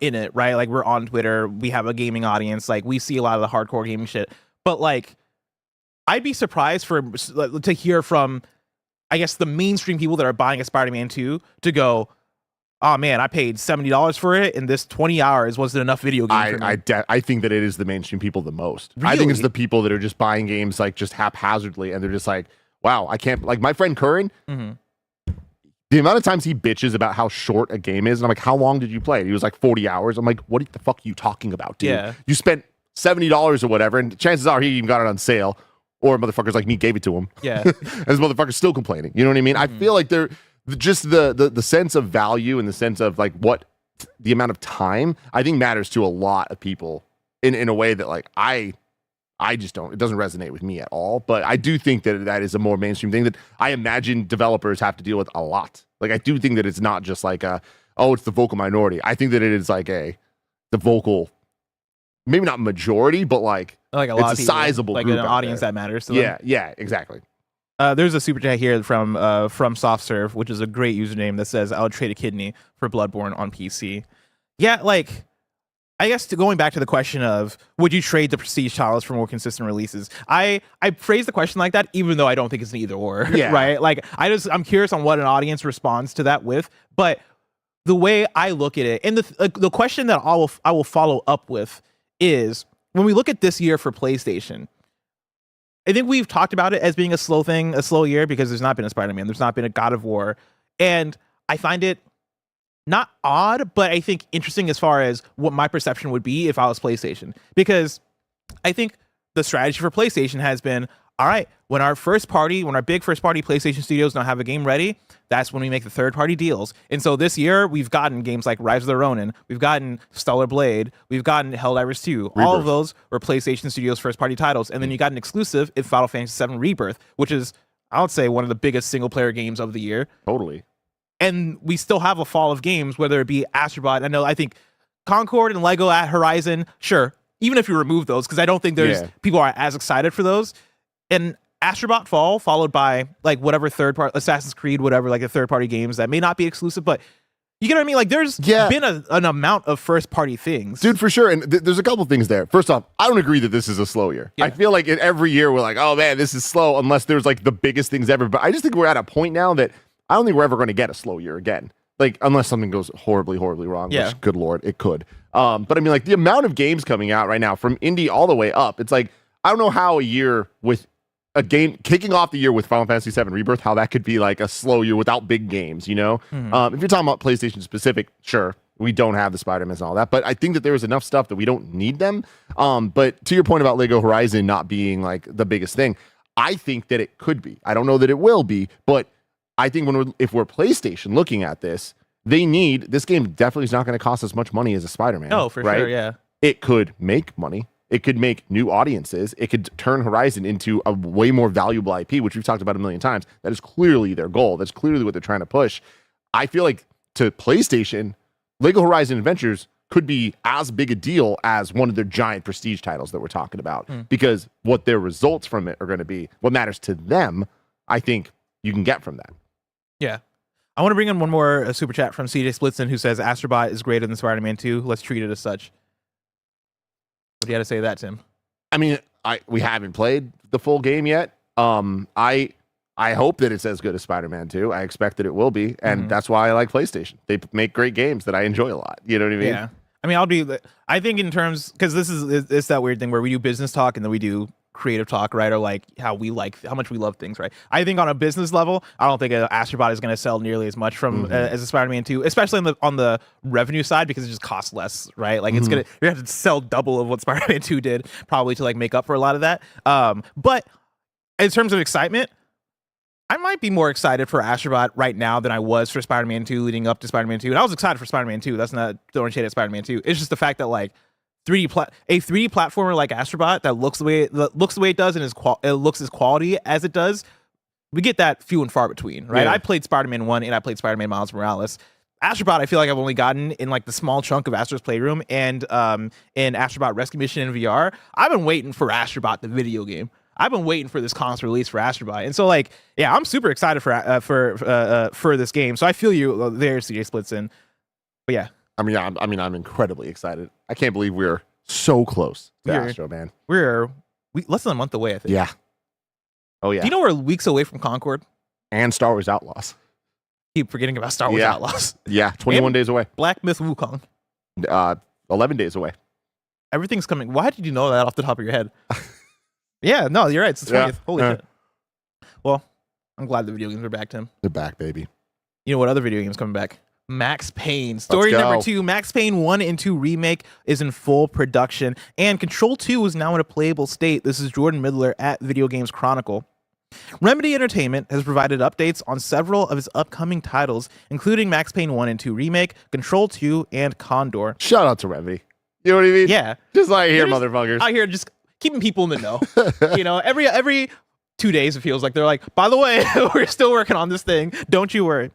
Speaker 2: in it, right? Like we're on Twitter, we have a gaming audience, like we see a lot of the hardcore gaming shit. But like, I'd be surprised to hear from, I guess, the mainstream people that are buying a Spider-Man 2 to go, oh man, I paid $70 for it, and this 20 hours wasn't enough video game for me.
Speaker 3: I think that it is the mainstream people the most.
Speaker 2: Really?
Speaker 3: I think it's the people that are just buying games like just haphazardly, and they're just like, wow, I can't. Like my friend Curran, the amount of times he bitches about how short a game is, and I'm like, how long did you play? And he was like 40 hours. I'm like, what the fuck are you talking about, dude? Yeah. You spent $70 or whatever, and chances are he even got it on sale. Or motherfuckers like me gave it to him.
Speaker 2: Yeah.
Speaker 3: And this motherfucker's still complaining. You know what I mean? I feel like they're just the sense of value and the sense of like what the amount of time I think matters to a lot of people in a way that like I just don't, it doesn't resonate with me at all. But I do think that is a more mainstream thing that I imagine developers have to deal with a lot. Like I do think that it's not just like it's the vocal minority. I think that it is like the vocal, maybe not majority, but like
Speaker 2: a lot
Speaker 3: it's
Speaker 2: of
Speaker 3: a
Speaker 2: people,
Speaker 3: sizable
Speaker 2: like
Speaker 3: group
Speaker 2: an audience that matters to them.
Speaker 3: Yeah, exactly.
Speaker 2: There's a super chat here from SoftServe, which is a great username that says, "I would trade a kidney for Bloodborne on PC." Yeah, like I guess going back to the question of would you trade the prestige titles for more consistent releases? I phrase the question like that, even though I don't think it's an either or.
Speaker 3: Yeah.
Speaker 2: Right? Like I'm curious on what an audience responds to that with, but the way I look at it, and the question that I will follow up with is when we look at this year for PlayStation. I think we've talked about it as being a slow year because there's not been a Spider-Man, there's not been a God of War, and I find it not odd, but I think interesting as far as what my perception would be if I was PlayStation, because I think the strategy for PlayStation has been, all right, when our big first party PlayStation studios don't have a game ready, that's when we make the third party deals. And so this year we've gotten games like Rise of the Ronin, we've gotten Stellar Blade, we've gotten Helldivers 2.
Speaker 3: Rebirth.
Speaker 2: All of those were PlayStation Studios first party titles. And then you got an exclusive in Final Fantasy VII Rebirth, which is, I would say, one of the biggest single player games of the year.
Speaker 3: Totally.
Speaker 2: And we still have a fall of games, whether it be Astrobot. I think Concord and Lego at Horizon, sure. Even if you remove those, because I don't think people are as excited for those. And Astrobot fall, followed by like whatever third party Assassin's Creed, whatever, like the third party games that may not be exclusive, but you get what I mean? Like there's been an amount of first party things.
Speaker 3: Dude, for sure. And there's a couple things there. First off, I don't agree that this is a slow year. Yeah. I feel like every year we're like, oh man, this is slow unless there's like the biggest things ever. But I just think we're at a point now that I don't think we're ever going to get a slow year again. Like unless something goes horribly, horribly wrong, which good Lord, it could. But I mean like the amount of games coming out right now from indie all the way up, it's like, I don't know how a year with a game kicking off the year with Final Fantasy VII Rebirth, how that could be like a slow year without big games, you know? If you're talking about PlayStation specific, sure, we don't have the Spider-Mans and all that, but I think that there is enough stuff that we don't need them. But to your point about Lego Horizon not being like the biggest thing, I think that it could be. I don't know that it will be, but I think if we're PlayStation looking at this, this game definitely is not going to cost as much money as a Spider-Man.
Speaker 2: Oh, for sure, yeah.
Speaker 3: It could make money. It could make new audiences. It could turn Horizon into a way more valuable IP, which we've talked about a million times. That is clearly their goal. That's clearly what they're trying to push. I feel like to PlayStation, Lego Horizon Adventures could be as big a deal as one of their giant prestige titles that we're talking about, because what their results from it are going to be, what matters to them, I think you can get from that.
Speaker 2: Yeah. I I want to bring in one more super chat from CJ Splitson, who says Astrobot is greater than Spider-Man 2. Let's treat it as such. What do you have to say to that, Tim?
Speaker 3: I mean, we haven't played the full game yet. I hope that it's as good as Spider-Man 2. I expect that it will be, and that's why I like PlayStation. They make great games that I enjoy a lot. You know what I mean?
Speaker 2: Yeah. I mean, I think in terms, because it's that weird thing where we do business talk and then we do creative talk, right? Or like how much we love things, right? I think on a business level, I don't think Astrobot is going to sell nearly as much from as a Spider-Man 2, especially on the revenue side, because it just costs less, right? Like you're gonna have to sell double of what Spider-Man 2 did probably to like make up for a lot of that. But in terms of excitement, I might be more excited for Astrobot right now than I was for Spider-Man 2 leading up to Spider-Man 2. And I was excited for Spider-Man 2. That's not throwing shade at Spider-Man 2. It's just the fact that like a 3D platformer like Astrobot that looks the way it does and it looks as quality as it does, we get that few and far between, right?
Speaker 3: Yeah.
Speaker 2: I played Spider-Man 1 and I played Spider-Man Miles Morales. Astrobot, I feel like I've only gotten in like the small chunk of Astro's Playroom and in Astrobot Rescue Mission in VR. I've been waiting for Astrobot, the video game. I've been waiting for this console release for Astrobot, and so like, yeah, I'm super excited for this game. So I feel you there, CJ Splitson. But yeah,
Speaker 3: I'm incredibly excited. I can't believe we're so close to Astro, man.
Speaker 2: We're less than a month away, I think.
Speaker 3: Yeah. Oh yeah.
Speaker 2: Do you know we're weeks away from Concord?
Speaker 3: And Star Wars Outlaws.
Speaker 2: Keep forgetting about Star Wars Outlaws.
Speaker 3: Yeah, 21 days away.
Speaker 2: Black Myth Wukong.
Speaker 3: 11 days away.
Speaker 2: Everything's coming. Why did you know that off the top of your head? Yeah, no, you're right. It's the 20th. Holy shit. Well, I'm glad the video games are back, Tim.
Speaker 3: They're back, baby.
Speaker 2: You know what other video games coming back? Max Payne. Story number 2, Max Payne 1 and 2 Remake is in full production, and Control 2 is now in a playable state. This is Jordan Middler at Video Games Chronicle. Remedy Entertainment has provided updates on several of its upcoming titles, including Max Payne 1 and 2 Remake, Control 2, and Condor.
Speaker 3: Shout out to Remedy. You know what I mean?
Speaker 2: Yeah.
Speaker 3: Just like here, motherfuckers.
Speaker 2: Out here just keeping people in the know. You know, every 2 days it feels like they're like, by the way, we're still working on this thing. Don't you worry.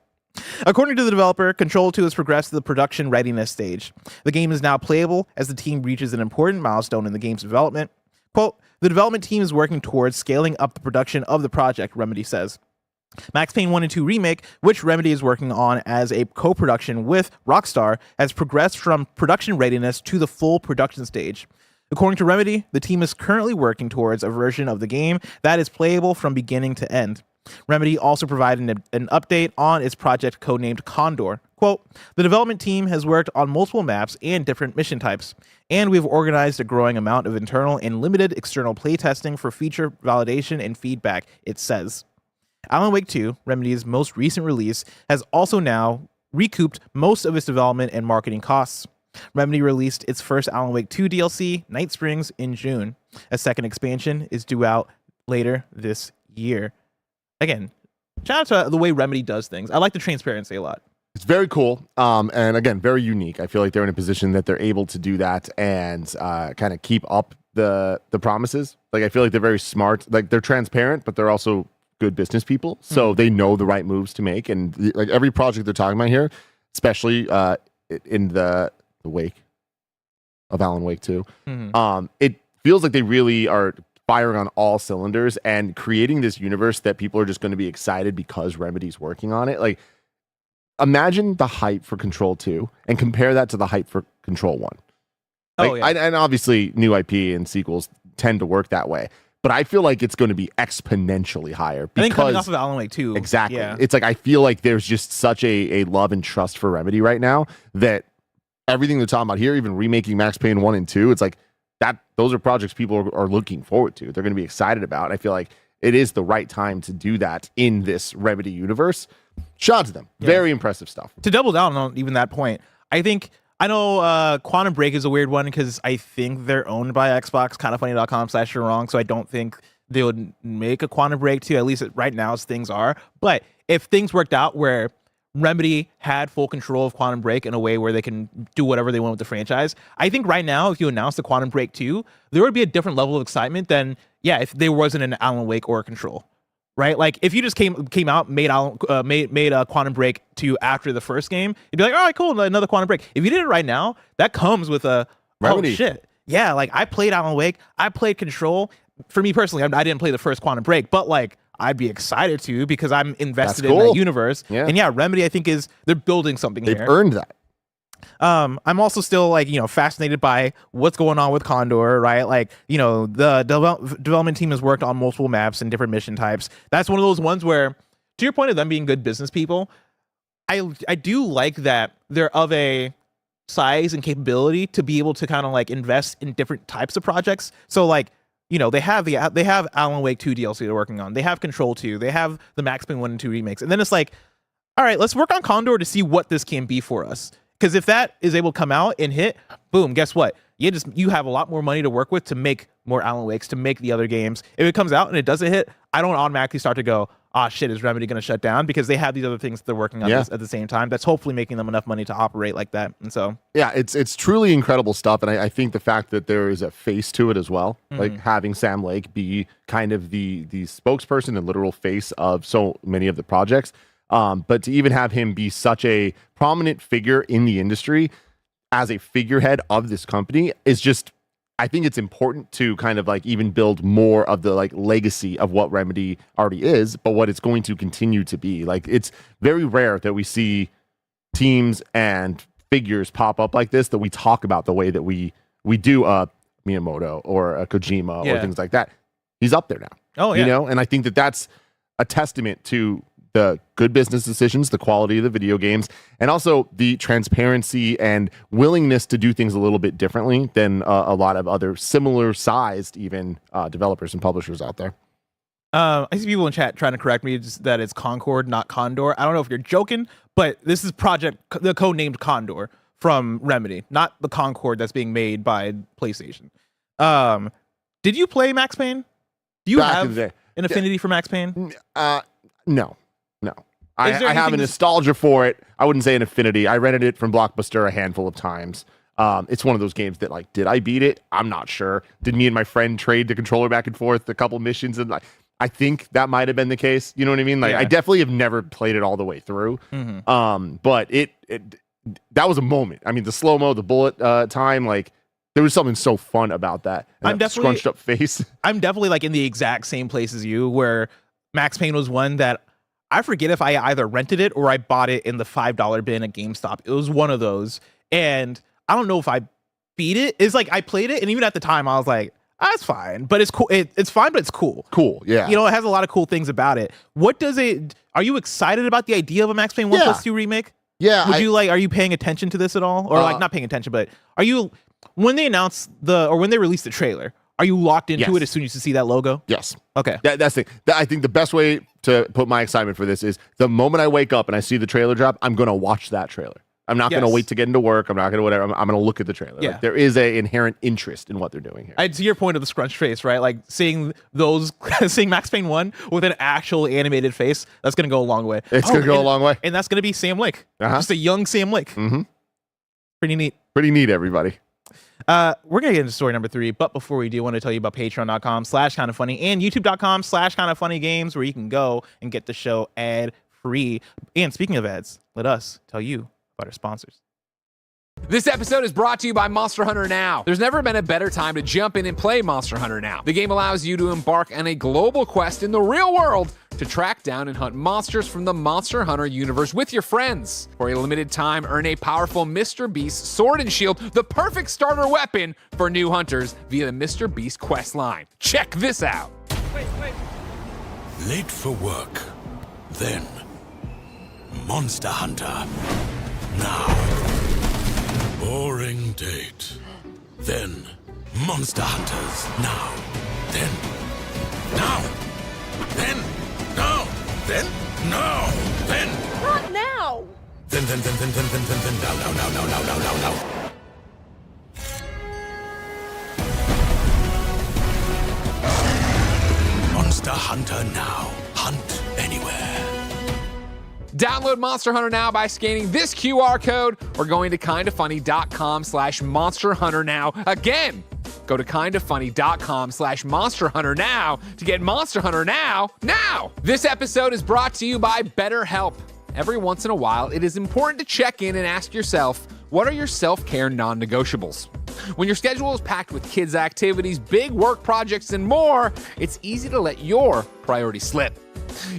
Speaker 2: According to the developer, Control 2 has progressed to the production readiness stage. The game is now playable as the team reaches an important milestone in the game's development. Quote, the development team is working towards scaling up the production of the project, Remedy says. Max Payne 1 and 2 Remake, which Remedy is working on as a co-production with Rockstar, has progressed from production readiness to the full production stage. According to Remedy, the team is currently working towards a version of the game that is playable from beginning to end. Remedy also provided an update on its project codenamed Condor. Quote, the development team has worked on multiple maps and different mission types, and we've organized a growing amount of internal and limited external playtesting for feature validation and feedback, it says. Alan Wake 2, Remedy's most recent release, has also now recouped most of its development and marketing costs. Remedy released its first Alan Wake 2 DLC, Night Springs, in June. A second expansion is due out later this year. Again, shout out to the way Remedy does things. I like the transparency a lot.
Speaker 3: It's very cool, and again, very unique. I feel like they're in a position that they're able to do that and kind of keep up the promises. Like, I feel like they're very smart. Like, they're transparent, but they're also good business people, so they know the right moves to make. And like every project they're talking about here, especially in the wake of Alan Wake 2, it feels like they really are firing on all cylinders and creating this universe that people are just going to be excited because Remedy's working on it. Like, imagine the hype for Control 2 and compare that to the hype for Control 1. Like, and obviously new IP and sequels tend to work that way, but I feel like it's going to be exponentially higher because
Speaker 2: I think coming off of Alan Wake 2.
Speaker 3: Exactly.
Speaker 2: Yeah.
Speaker 3: It's like, I feel like there's just such a love and trust for Remedy right now that everything they're talking about here, even remaking Max Payne 1 and 2, it's like that those are projects people are looking forward to. They're going to be excited about. And I feel like it is the right time to do that in this Remedy universe. Shout out to them. Yeah. Very impressive stuff.
Speaker 2: To double down on even that point, I know Quantum Break is a weird one because I think they're owned by Xbox, kindafunny.com/you're-wrong, so I don't think they would make a Quantum Break 2, at least right now as things are. But if things worked out where Remedy had full control of Quantum Break in a way where they can do whatever they want with the franchise, I think right now, if you announce the Quantum Break 2, there would be a different level of excitement than, if there wasn't an Alan Wake or a Control, right? Like, if you just came out, made a Quantum Break 2 after the first game, you'd be like, all right, cool, another Quantum Break. If you did it right now, that comes with a,
Speaker 3: Remedy.
Speaker 2: Oh shit. Yeah, like, I played Alan Wake, I played Control. For me personally, I didn't play the first Quantum Break, but like, I'd be excited to because I'm invested
Speaker 3: That's
Speaker 2: in
Speaker 3: cool.
Speaker 2: that universe.
Speaker 3: Yeah.
Speaker 2: And yeah, Remedy, I think they're building something
Speaker 3: They've
Speaker 2: here.
Speaker 3: earned that.
Speaker 2: I'm also still like, fascinated by what's going on with Condor, right? Like, the development team has worked on multiple maps and different mission types. That's one of those ones where, to your point of them being good business people, I do like that they're of a size and capability to be able to kind of like invest in different types of projects. So like, they have Alan Wake 2 DLC they're working on. They have Control 2. They have the Max Payne 1 and 2 remakes. And then it's like, all right, let's work on Condor to see what this can be for us. Because if that is able to come out and hit, boom, guess what? You have a lot more money to work with to make more Alan Wakes, to make the other games. If it comes out and it doesn't hit, I don't automatically start to go, shit, is Remedy going to shut down? Because they have these other things that they're working on at the same time. That's hopefully making them enough money to operate like that. And so,
Speaker 3: yeah, it's truly incredible stuff. And I think the fact that there is a face to it as well, like having Sam Lake be kind of the spokesperson and literal face of so many of the projects. But to even have him be such a prominent figure in the industry as a figurehead of this company is just, I think it's important to kind of like even build more of the like legacy of what Remedy already is, but what it's going to continue to be. Like, it's very rare that we see teams and figures pop up like this, that we talk about the way that we do Miyamoto or a Kojima or things like that. He's up there now.
Speaker 2: Oh yeah.
Speaker 3: And I think that that's a testament to the good business decisions, the quality of the video games, and also the transparency and willingness to do things a little bit differently than a lot of other similar sized even developers and publishers out there.
Speaker 2: I see people in chat trying to correct me that it's Concord, not Condor. I don't know if you're joking, but this is the code-named Condor from Remedy, not the Concord that's being made by PlayStation. Did you play Max Payne? Do you have an affinity for Max Payne?
Speaker 3: No. I have a nostalgia for it. I wouldn't say an affinity. I rented it from Blockbuster a handful of times. It's one of those games that, like, did I beat it? I'm not sure. Did me and my friend trade the controller back and forth a couple missions? And I think that might have been the case. You know what I mean? Like, I definitely have never played it all the way through. But that was a moment. I mean, the slow-mo, the bullet time, like, there was something so fun about that. And that scrunched up face.
Speaker 2: I'm definitely like in the exact same place as you, where Max Payne was one that I forget if I either rented it or I bought it in the $5 bin at GameStop. It was one of those. And I don't know if I beat it. It's like I played it, and even at the time I was like, it's fine. But it's cool. It's fine, but it's cool.
Speaker 3: Cool, yeah.
Speaker 2: It has a lot of cool things about it. Are you excited about the idea of a Max Payne 1+2 remake?
Speaker 3: Yeah.
Speaker 2: Are you paying attention to this at all? Or like not paying attention, but are you, when they announced when they released the trailer, are you locked into it as soon as you see that logo?
Speaker 3: Yes.
Speaker 2: Okay.
Speaker 3: That's the thing. I think the best way to put my excitement for this is the moment I wake up and I see the trailer drop, I'm going to watch that trailer. I'm not going to wait to get into work. I'm not going to whatever. I'm going to look at the trailer.
Speaker 2: Yeah.
Speaker 3: Like, there is an inherent interest in what they're doing here.
Speaker 2: To your point of the scrunch face, right? Like seeing Max Payne 1 with an actual animated face, that's going to go a long way.
Speaker 3: It's going to go a long way.
Speaker 2: And that's going to be Sam Lake. Just a young Sam Lake. Pretty neat.
Speaker 3: Pretty neat, everybody.
Speaker 2: We're going to get into story number 3, but before we do, I want to tell you about patreon.com/kindafunny and youtube.com/kindafunnygames, where you can go and get the show ad-free. And speaking of ads, let us tell you about our sponsors.
Speaker 1: This episode is brought to you by Monster Hunter Now. There's never been a better time to jump in and play Monster Hunter Now. The game allows you to embark on a global quest in the real world to track down and hunt monsters from the Monster Hunter universe with your friends. For a limited time, earn a powerful Mr. Beast sword and shield, the perfect starter weapon for new hunters via the Mr. Beast quest line. Check this out.
Speaker 6: Late for work. Then Monster Hunter Now. Boring date. Then Monster Hunters Now. Then now. Then now. Then now. Then
Speaker 7: Not now!
Speaker 6: Then now. Monster Hunter Now. Hunt anywhere.
Speaker 1: Download Monster Hunter Now by scanning this QR code or going to kindafunny.com/Monster Hunter Now. Again, go to kindafunny.com/Monster Hunter Now to get Monster Hunter Now. This episode is brought to you by BetterHelp. Every once in a while, it is important to check in and ask yourself, what are your self-care non-negotiables? When your schedule is packed with kids' activities, big work projects, and more, it's easy to let your priorities slip.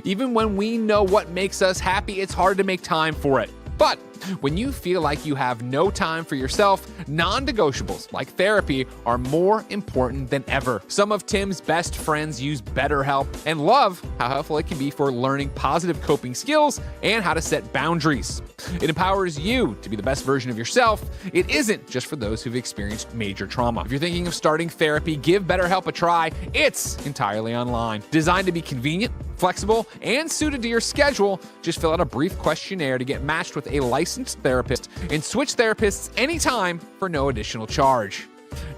Speaker 1: Even when we know what makes us happy, it's hard to make time for it. But when you feel like you have no time for yourself, non-negotiables like therapy are more important than ever. Some of Tim's best friends use BetterHelp and love how helpful it can be for learning positive coping skills and how to set boundaries. It empowers you to be the best version of yourself. It isn't just for those who've experienced major trauma. If you're thinking of starting therapy, give BetterHelp a try. It's entirely online, designed to be convenient, flexible, and suited to your schedule. Just fill out a brief questionnaire to get matched with a licensed therapist and switch therapists anytime for no additional charge.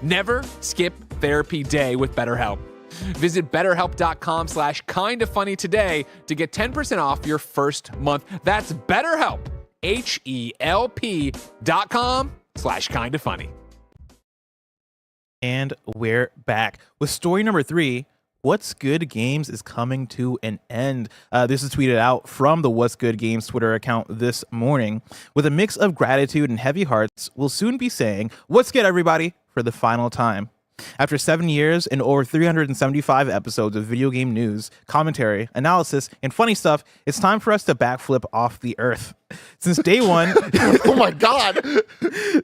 Speaker 1: Never skip therapy day with BetterHelp. Visit betterhelp.com/kindafunny today to get 10% off your first month. That's BetterHelp, HELP.com/kindafunny.
Speaker 2: And we're back with story number 3. What's Good Games is coming to an end. This is tweeted out from the What's Good Games Twitter account this morning. With a mix of gratitude and heavy hearts, we'll soon be saying, "What's good, everybody?" for the final time. After 7 years and over 375 episodes of video game news, commentary, analysis, and funny stuff, it's time for us to backflip off the earth. Since day one,
Speaker 3: Oh my God.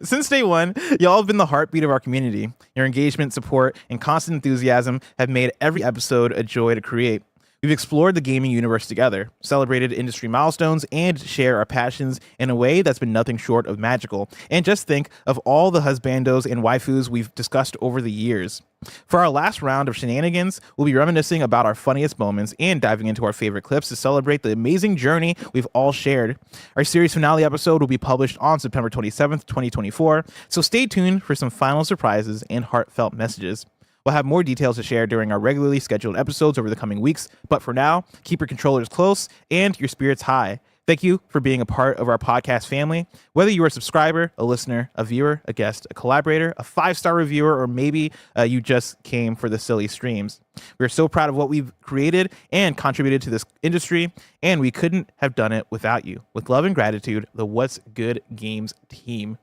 Speaker 2: since day one, y'all have been the heartbeat of our community. Your engagement, support, and constant enthusiasm have made every episode a joy to create. We've explored the gaming universe together, celebrated industry milestones, and share our passions in a way that's been nothing short of magical. And just think of all the husbandos and waifus we've discussed over the years. For our last round of shenanigans, we'll be reminiscing about our funniest moments and diving into our favorite clips to celebrate the amazing journey we've all shared. Our series finale episode will be published on September 27th, 2024, so stay tuned for some final surprises and heartfelt messages. We'll have more details to share during our regularly scheduled episodes over the coming weeks, but for now, keep your controllers close and your spirits high. Thank you for being a part of our podcast family. Whether you're a subscriber, a listener, a viewer, a guest, a collaborator, a 5-star reviewer, or maybe you just came for the silly streams. We're so proud of what we've created and contributed to this industry, and we couldn't have done it without you. With love and gratitude, the What's Good Games team.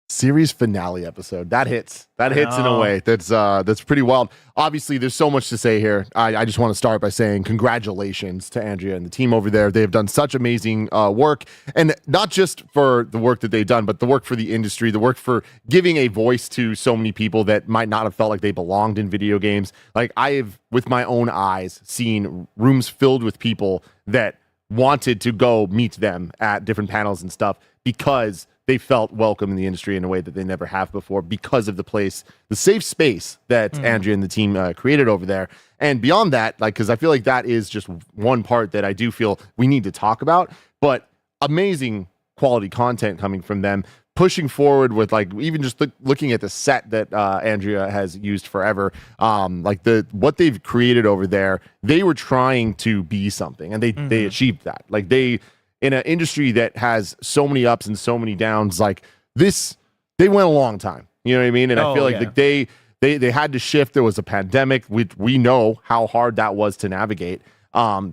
Speaker 3: Series finale episode that hits in a way that's pretty wild. Obviously there's so much to say here. I just want to start by saying congratulations to Andrea and the team over there. They have done such amazing work, and not just for the work that they've done, but the work for the industry, the work for giving a voice to so many people that might not have felt like they belonged in video games. Like, I have with my own eyes seen rooms filled with people that wanted to go meet them at different panels and stuff because they felt welcome in the industry in a way that they never have before, because of the safe space that Andrea and the team created over there. And beyond that, like, because I feel like that is just one part that I do feel we need to talk about, but amazing quality content coming from them, pushing forward with, like, even just looking at the set that Andrea has used forever, like what they've created over there. They were trying to be something, and they achieved that. Like, in an industry that has so many ups and so many downs, like this, they went a long time. You know what I mean? And I feel like they had to shift. There was a pandemic. We know how hard that was to navigate.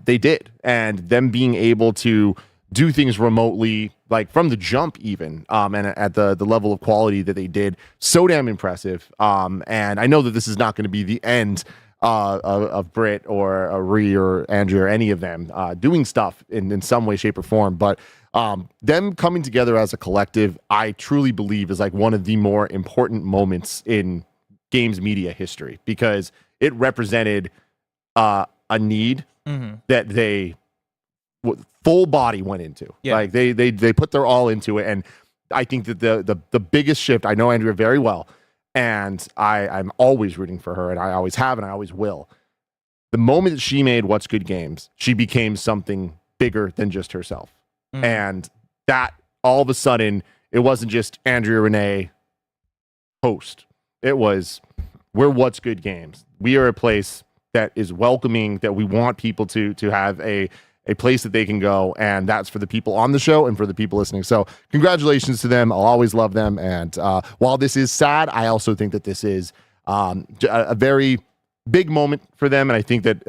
Speaker 3: They did, and them being able to do things remotely, like from the jump, even, and at the level of quality that they did, so damn impressive. And I know that this is not going to be the end of Britt or Ree or Andrea or any of them doing stuff in some way, shape, or form. But them coming together as a collective, I truly believe is like one of the more important moments in games media history, because it represented a need that they full body went into. Yeah. Like they put their all into it. And I think that the biggest shift, I know Andrea very well, and I'm always rooting for her, and I always have, and I always will. The moment that she made What's Good Games, she became something bigger than just herself. And that, all of a sudden, it wasn't just Andrea Renee host. It was, we're What's Good Games. We are a place that is welcoming, that we want people to have a place that they can go, and that's for the people on the show and for the people listening. So congratulations to them. I'll always love them. And while this is sad, I also think that this is a very big moment for them. And I think that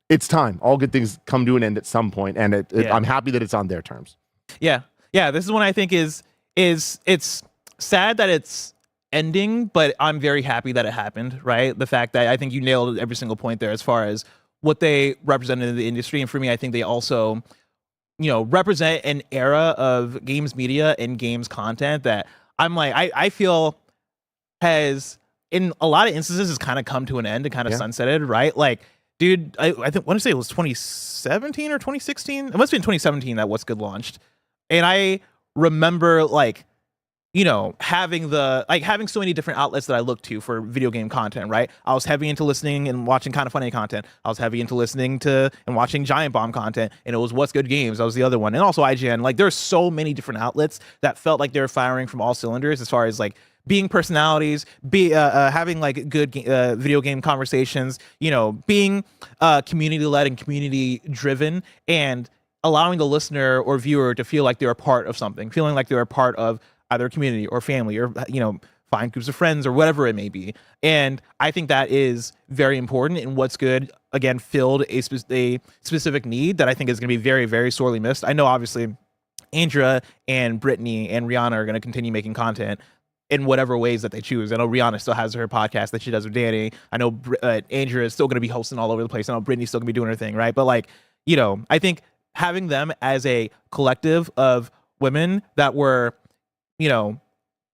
Speaker 3: it's time. All good things come to an end at some point, and I'm happy that it's on their terms. Yeah.
Speaker 2: This is one I think is it's sad that it's ending, but I'm very happy that it happened, right? The fact that I think you nailed every single point there as far as what they represented in the industry. And for me, I think they also, represent an era of games media and games content that I feel has, in a lot of instances, has kind of come to an end and kind of sunsetted, right? Like, dude, I think, want to say it was 2017 or 2016. It must have been 2017 that What's Good launched. And I remember having so many different outlets that I looked to for video game content, right? I was heavy into listening and watching Kind of Funny content. I was heavy into listening to and watching Giant Bomb content, and it was What's Good Games. That was the other one. And also IGN. Like, there's so many different outlets that felt like they were firing from all cylinders as far as like being personalities, having like good video game conversations, being community-led and community-driven, and allowing the listener or viewer to feel like they're a part of something, feeling like they're a part of either community or family or, find groups of friends or whatever it may be. And I think that is very important. And What's Good, again, filled a specific need that I think is going to be very, very sorely missed. I know, obviously, Andrea and Brittany and Rihanna are going to continue making content in whatever ways that they choose. I know Rihanna still has her podcast that she does with Danny. I know Andrea is still going to be hosting all over the place. I know Brittany's still going to be doing her thing, right? But I think having them as a collective of women that were,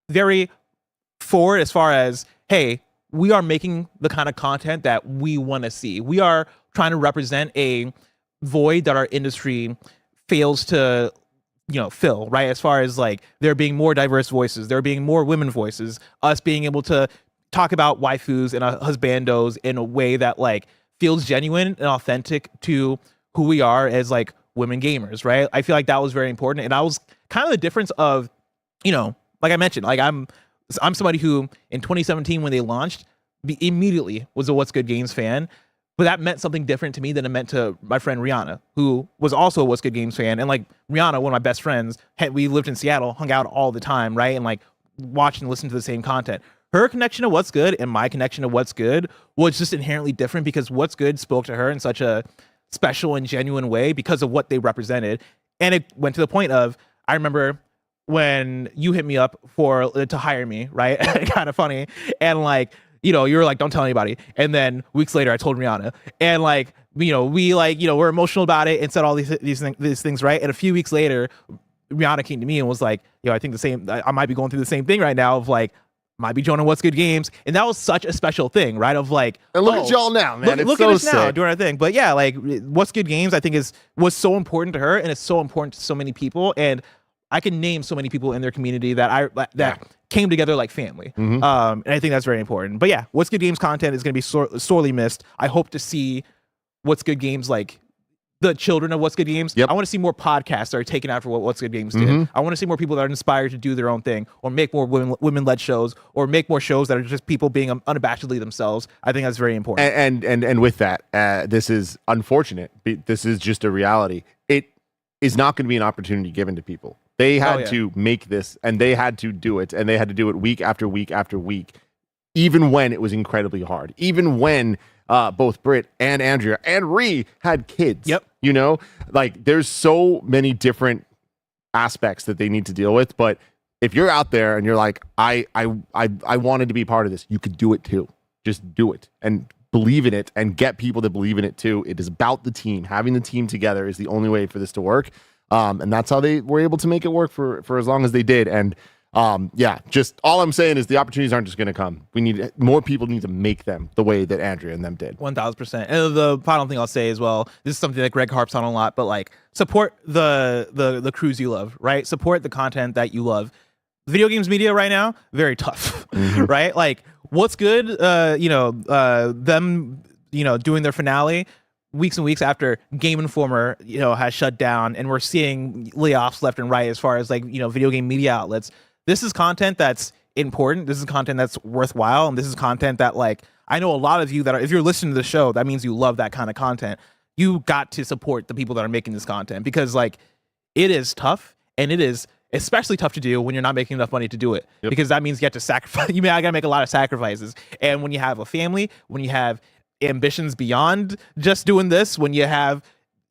Speaker 2: very forward as far as, hey, we are making the kind of content that we want to see. We are trying to represent a void that our industry fails to, fill, right? As far as like there being more diverse voices, there being more women voices, us being able to talk about waifus and husbandos in a way that like feels genuine and authentic to who we are as like women gamers, right? I feel like that was very important. And that was kind of the difference of, like I mentioned, like I'm somebody who in 2017 when they launched immediately was a What's Good Games fan, but that meant something different to me than it meant to my friend Rihanna, who was also a What's Good Games fan. And like Rihanna, one of my best friends, we lived in Seattle, hung out all the time, right? And like watched and listened to the same content. Her connection to What's Good and my connection to What's Good was just inherently different because What's Good spoke to her in such a special and genuine way because of what they represented. And it went to the point of, I remember when you hit me up to hire me, right? Kind of funny. And like, you were like, don't tell anybody. And then weeks later I told Rihanna, and like, we're emotional about it and said all these things, right? And a few weeks later, Rihanna came to me and was like, I think I might be going through the same thing right now of like, might be joining What's Good Games. And that was such a special thing, right? Of like,
Speaker 3: and look at y'all now, man.
Speaker 2: Look at us now doing our thing. But yeah, like What's Good Games, I think was so important to her, and it's so important to so many people. And I can name so many people in their community that came together like family. And I think that's very important. But yeah, What's Good Games content is going to be sorely missed. I hope to see What's Good Games, like the children of What's Good Games. I want to see more podcasts that are taken after what What's Good Games did. I want to see more people that are inspired to do their own thing, or make more women-led shows, or make more shows that are just people being unabashedly themselves. I think that's very important.
Speaker 3: And with that, this is unfortunate. This is just a reality. It is not going to be an opportunity given to people. They had to make this, and they had to do it, and they had to do it week after week after week, even when it was incredibly hard, even when both Britt and Andrea and Ree had kids. Like there's so many different aspects that they need to deal with. But if you're out there and you're like, I wanted to be part of this, you could do it too. Just do it and believe in it, and get people to believe in it too. It is about the team. Having the team together is the only way for this to work. And that's how they were able to make it work for as long as they did. And just all I'm saying is the opportunities aren't just going to come. More people need to make them the way that Andrea and them did.
Speaker 2: 1000%. And the final thing I'll say as well, this is something that Greg harps on a lot, but like support the crews you love, right? Support the content that you love. Video games media right now, very tough, right? Like What's Good, them, doing their finale weeks and weeks after Game Informer, has shut down, and we're seeing layoffs left and right as far as like, video game media outlets. This is content that's important. This is content that's worthwhile. And this is content that like, I know a lot of you if you're listening to the show, that means you love that kind of content. You got to support the people that are making this content, because like it is tough, and it is especially tough to do when you're not making enough money to do it, because that means you have to sacrifice. I got to make a lot of sacrifices. And when you have a family, when you have ambitions beyond just doing this, when you have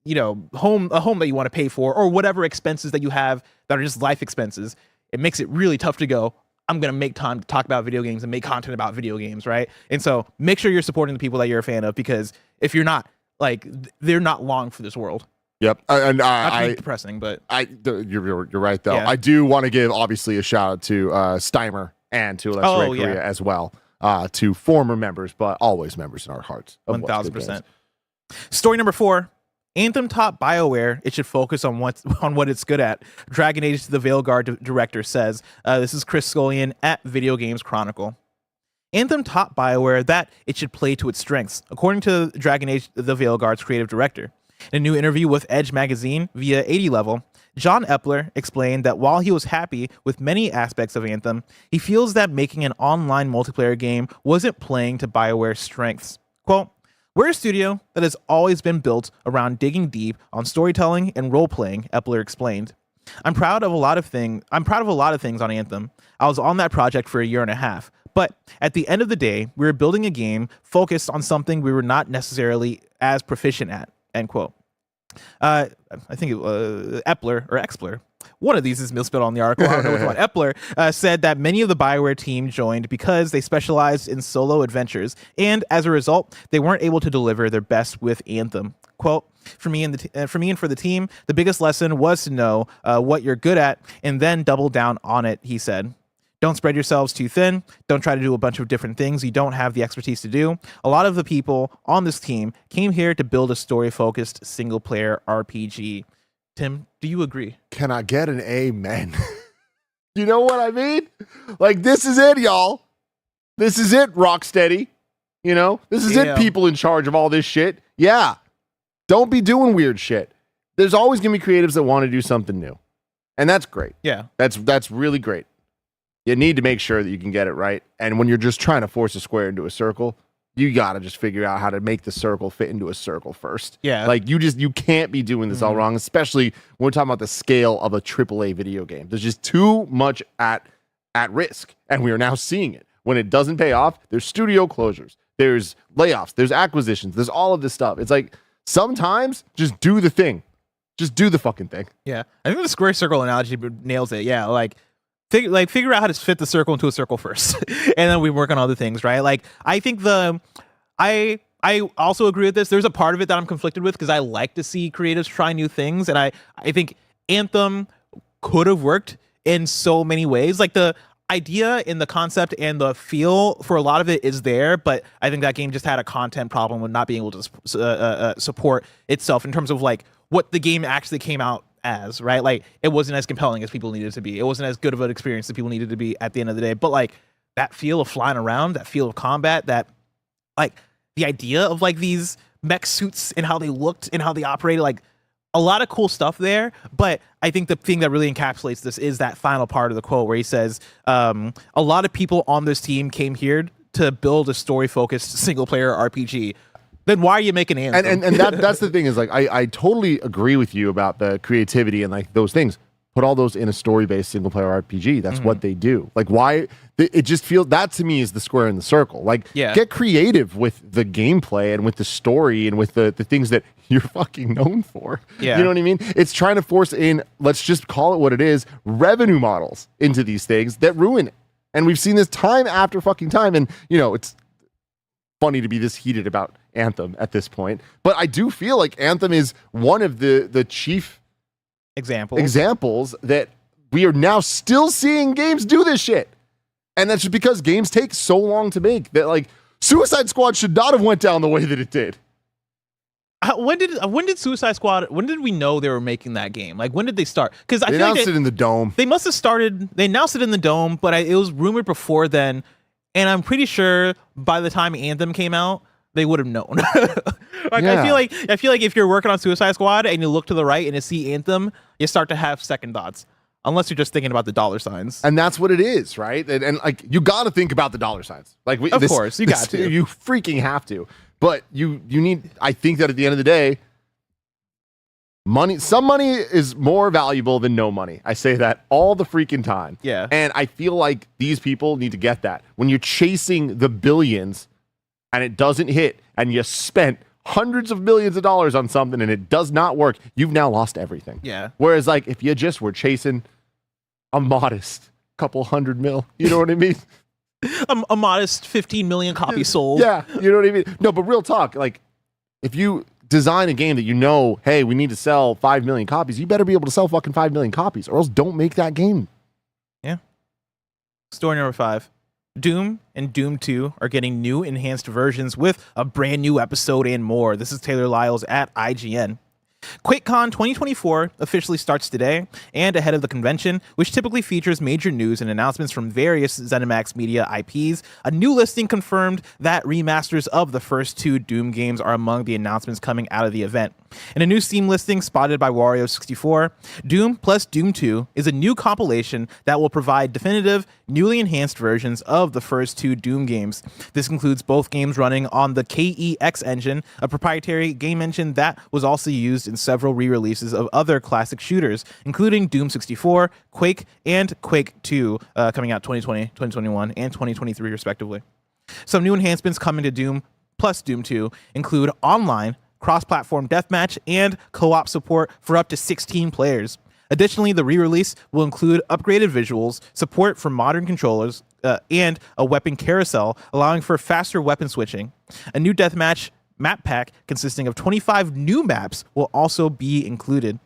Speaker 2: a home that you want to pay for, or whatever expenses that you have that are just life expenses, it makes it really tough to go, I'm going to make time to talk about video games and make content about video games, right? And so make sure you're supporting the people that you're a fan of, because if you're not, like they're not long for this world.
Speaker 3: Yep. And
Speaker 2: Not to be depressing, but
Speaker 3: you're right though.
Speaker 2: Yeah.
Speaker 3: I do want to give obviously a shout out to Steimer and to Let's Rate Korea as well. To former members, but always members in our hearts.
Speaker 2: 1,000%. Story number 4. Anthem taught Bioware it should focus on what it's good at. Dragon Age the Veilguard director says. This is Chris Scullion at Video Games Chronicle. Anthem taught Bioware that it should play to its strengths, according to Dragon Age the Veilguard's creative director. In a new interview with Edge magazine via 80 Level, John Epler explained that while he was happy with many aspects of Anthem, he feels that making an online multiplayer game wasn't playing to BioWare's strengths. Quote, "We're a studio that has always been built around digging deep on storytelling and role-playing," Epler explained. I'm proud of a lot of things on Anthem. I was on that project for a year and a half. But at the end of the day, we were building a game focused on something we were not necessarily as proficient at, end quote. I think Epler or Expler, one of these is misspelled on the article. I don't know which one. Epler said that many of the Bioware team joined because they specialized in solo adventures, and as a result, they weren't able to deliver their best with Anthem. Quote, for me and for the team, the biggest lesson was to know what you're good at and then double down on it, he said. Don't spread yourselves too thin. Don't try to do a bunch of different things you don't have the expertise to do. A lot of the people on this team came here to build a story-focused single-player RPG. Tim, do you agree?
Speaker 3: Can I get an amen? You know what I mean? Like, this is it, y'all. This is it, Rocksteady. You know? This is it, people in charge of all this shit. Yeah. Don't be doing weird shit. There's always going to be creatives that want to do something new. And that's great.
Speaker 2: Yeah.
Speaker 3: That's really great. You need to make sure that you can get it right. And when you're just trying to force a square into a circle, you got to just figure out how to make the circle fit into a circle first.
Speaker 2: Yeah.
Speaker 3: Like, you can't be doing this all wrong, especially when we're talking about the scale of a AAA video game. There's just too much at risk. And we are now seeing it. When it doesn't pay off, there's studio closures, there's layoffs, there's acquisitions, there's all of this stuff. It's like, sometimes just do the thing. Just do the fucking thing.
Speaker 2: Yeah. I think the square circle analogy nails it. Yeah. Figure out how to fit the circle into a circle first, and then we work on other things, right? Like, I think I also agree with this. There's a part of it that I'm conflicted with because I like to see creatives try new things, and I think Anthem could have worked in so many ways. Like, the idea and the concept and the feel for a lot of it is there, but I think that game just had a content problem with not being able to support itself in terms of like what the game actually came out as, right? Like, it wasn't as compelling as people needed it to be. It wasn't as good of an experience that people needed to be at the end of the day. But like, that feel of flying around, that feel of combat, that like the idea of like these mech suits and how they looked and how they operated, like a lot of cool stuff there. But I think the thing that really encapsulates this is that final part of the quote where he says, a lot of people on this team came here to build a story-focused single-player RPG. Then why are you making Anthem?
Speaker 3: And that's the thing is, like, I totally agree with you about the creativity and like those things. Put all those in a story-based single-player RPG. That's what they do. Like, why? It just feels, that to me is the square in the circle. Like, get creative with the gameplay and with the story and with the things that you're fucking known for.
Speaker 2: Yeah.
Speaker 3: You know what I mean? It's trying to force in, let's just call it what it is, revenue models into these things that ruin it. And we've seen this time after fucking time. And, you know, it's funny to be this heated about Anthem at this point, but I do feel like Anthem is one of the chief examples that we are now still seeing games do this shit. And that's just because games take so long to make that, like, Suicide Squad should not have went down the way that it did.
Speaker 2: When did Suicide Squad, when did we know they were making that game? Like, when did they start? Because
Speaker 3: they announced it in the Dome.
Speaker 2: They must have started, they announced it in the Dome, but it was rumored before then. And I'm pretty sure by the time Anthem came out, they would have known. I feel like if you're working on Suicide Squad and you look to the right and you see Anthem, you start to have second thoughts. Unless you're just thinking about the dollar signs.
Speaker 3: And that's what it is, right? And like, you got to think about the dollar signs. Like,
Speaker 2: of course, you got to.
Speaker 3: You freaking have to. But you need, I think that at the end of the day, some money is more valuable than no money. I say that all the freaking time.
Speaker 2: Yeah.
Speaker 3: And I feel like these people need to get that. When you're chasing the billions and it doesn't hit and you spent hundreds of millions of dollars on something and it does not work, you've now lost everything.
Speaker 2: Yeah.
Speaker 3: Whereas, like, if you just were chasing a modest couple $100 million, you know what I mean?
Speaker 2: A modest 15 million copies sold.
Speaker 3: Yeah, you know what I mean? No, but real talk, like, if you design a game that you know, hey, we need to sell 5 million copies. You better be able to sell fucking 5 million copies, or else don't make that game.
Speaker 2: Yeah. Story number 5. Doom and Doom 2 are getting new enhanced versions with a brand new episode and more. This is Taylor Lyles at IGN. QuakeCon 2024 officially starts today, and ahead of the convention, which typically features major news and announcements from various ZeniMax Media IPs, a new listing confirmed that remasters of the first 2 Doom games are among the announcements coming out of the event. In a new Steam listing spotted by Wario64, Doom plus Doom 2 is a new compilation that will provide definitive, newly enhanced versions of the first 2 Doom games. This includes both games running on the KEX engine, a proprietary game engine that was also used in several re-releases of other classic shooters, including Doom 64, Quake, and Quake 2, coming out 2020, 2021, and 2023 respectively. Some new enhancements coming to Doom plus Doom 2 include online, cross-platform deathmatch, and co-op support for up to 16 players. Additionally, the re-release will include upgraded visuals, support for modern controllers, and a weapon carousel, allowing for faster weapon switching. A new deathmatch map pack consisting of 25 new maps will also be included.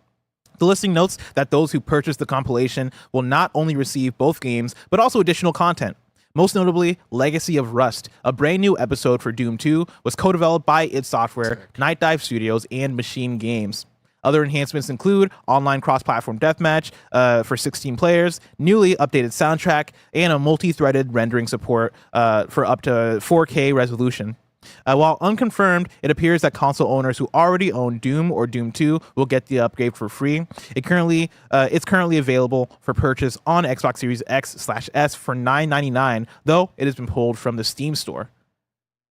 Speaker 2: The listing notes that those who purchase the compilation will not only receive both games, but also additional content. Most notably, Legacy of Rust, a brand new episode for Doom 2, was co-developed by id Software, Night Dive Studios, and Machine Games. Other enhancements include online cross-platform deathmatch for 16 players, newly updated soundtrack, and a multi-threaded rendering support for up to 4K resolution. While unconfirmed, it appears that console owners who already own Doom or Doom 2 will get the upgrade for free. It's currently available for purchase on Xbox Series X/S for $9.99, though it has been pulled from the Steam store.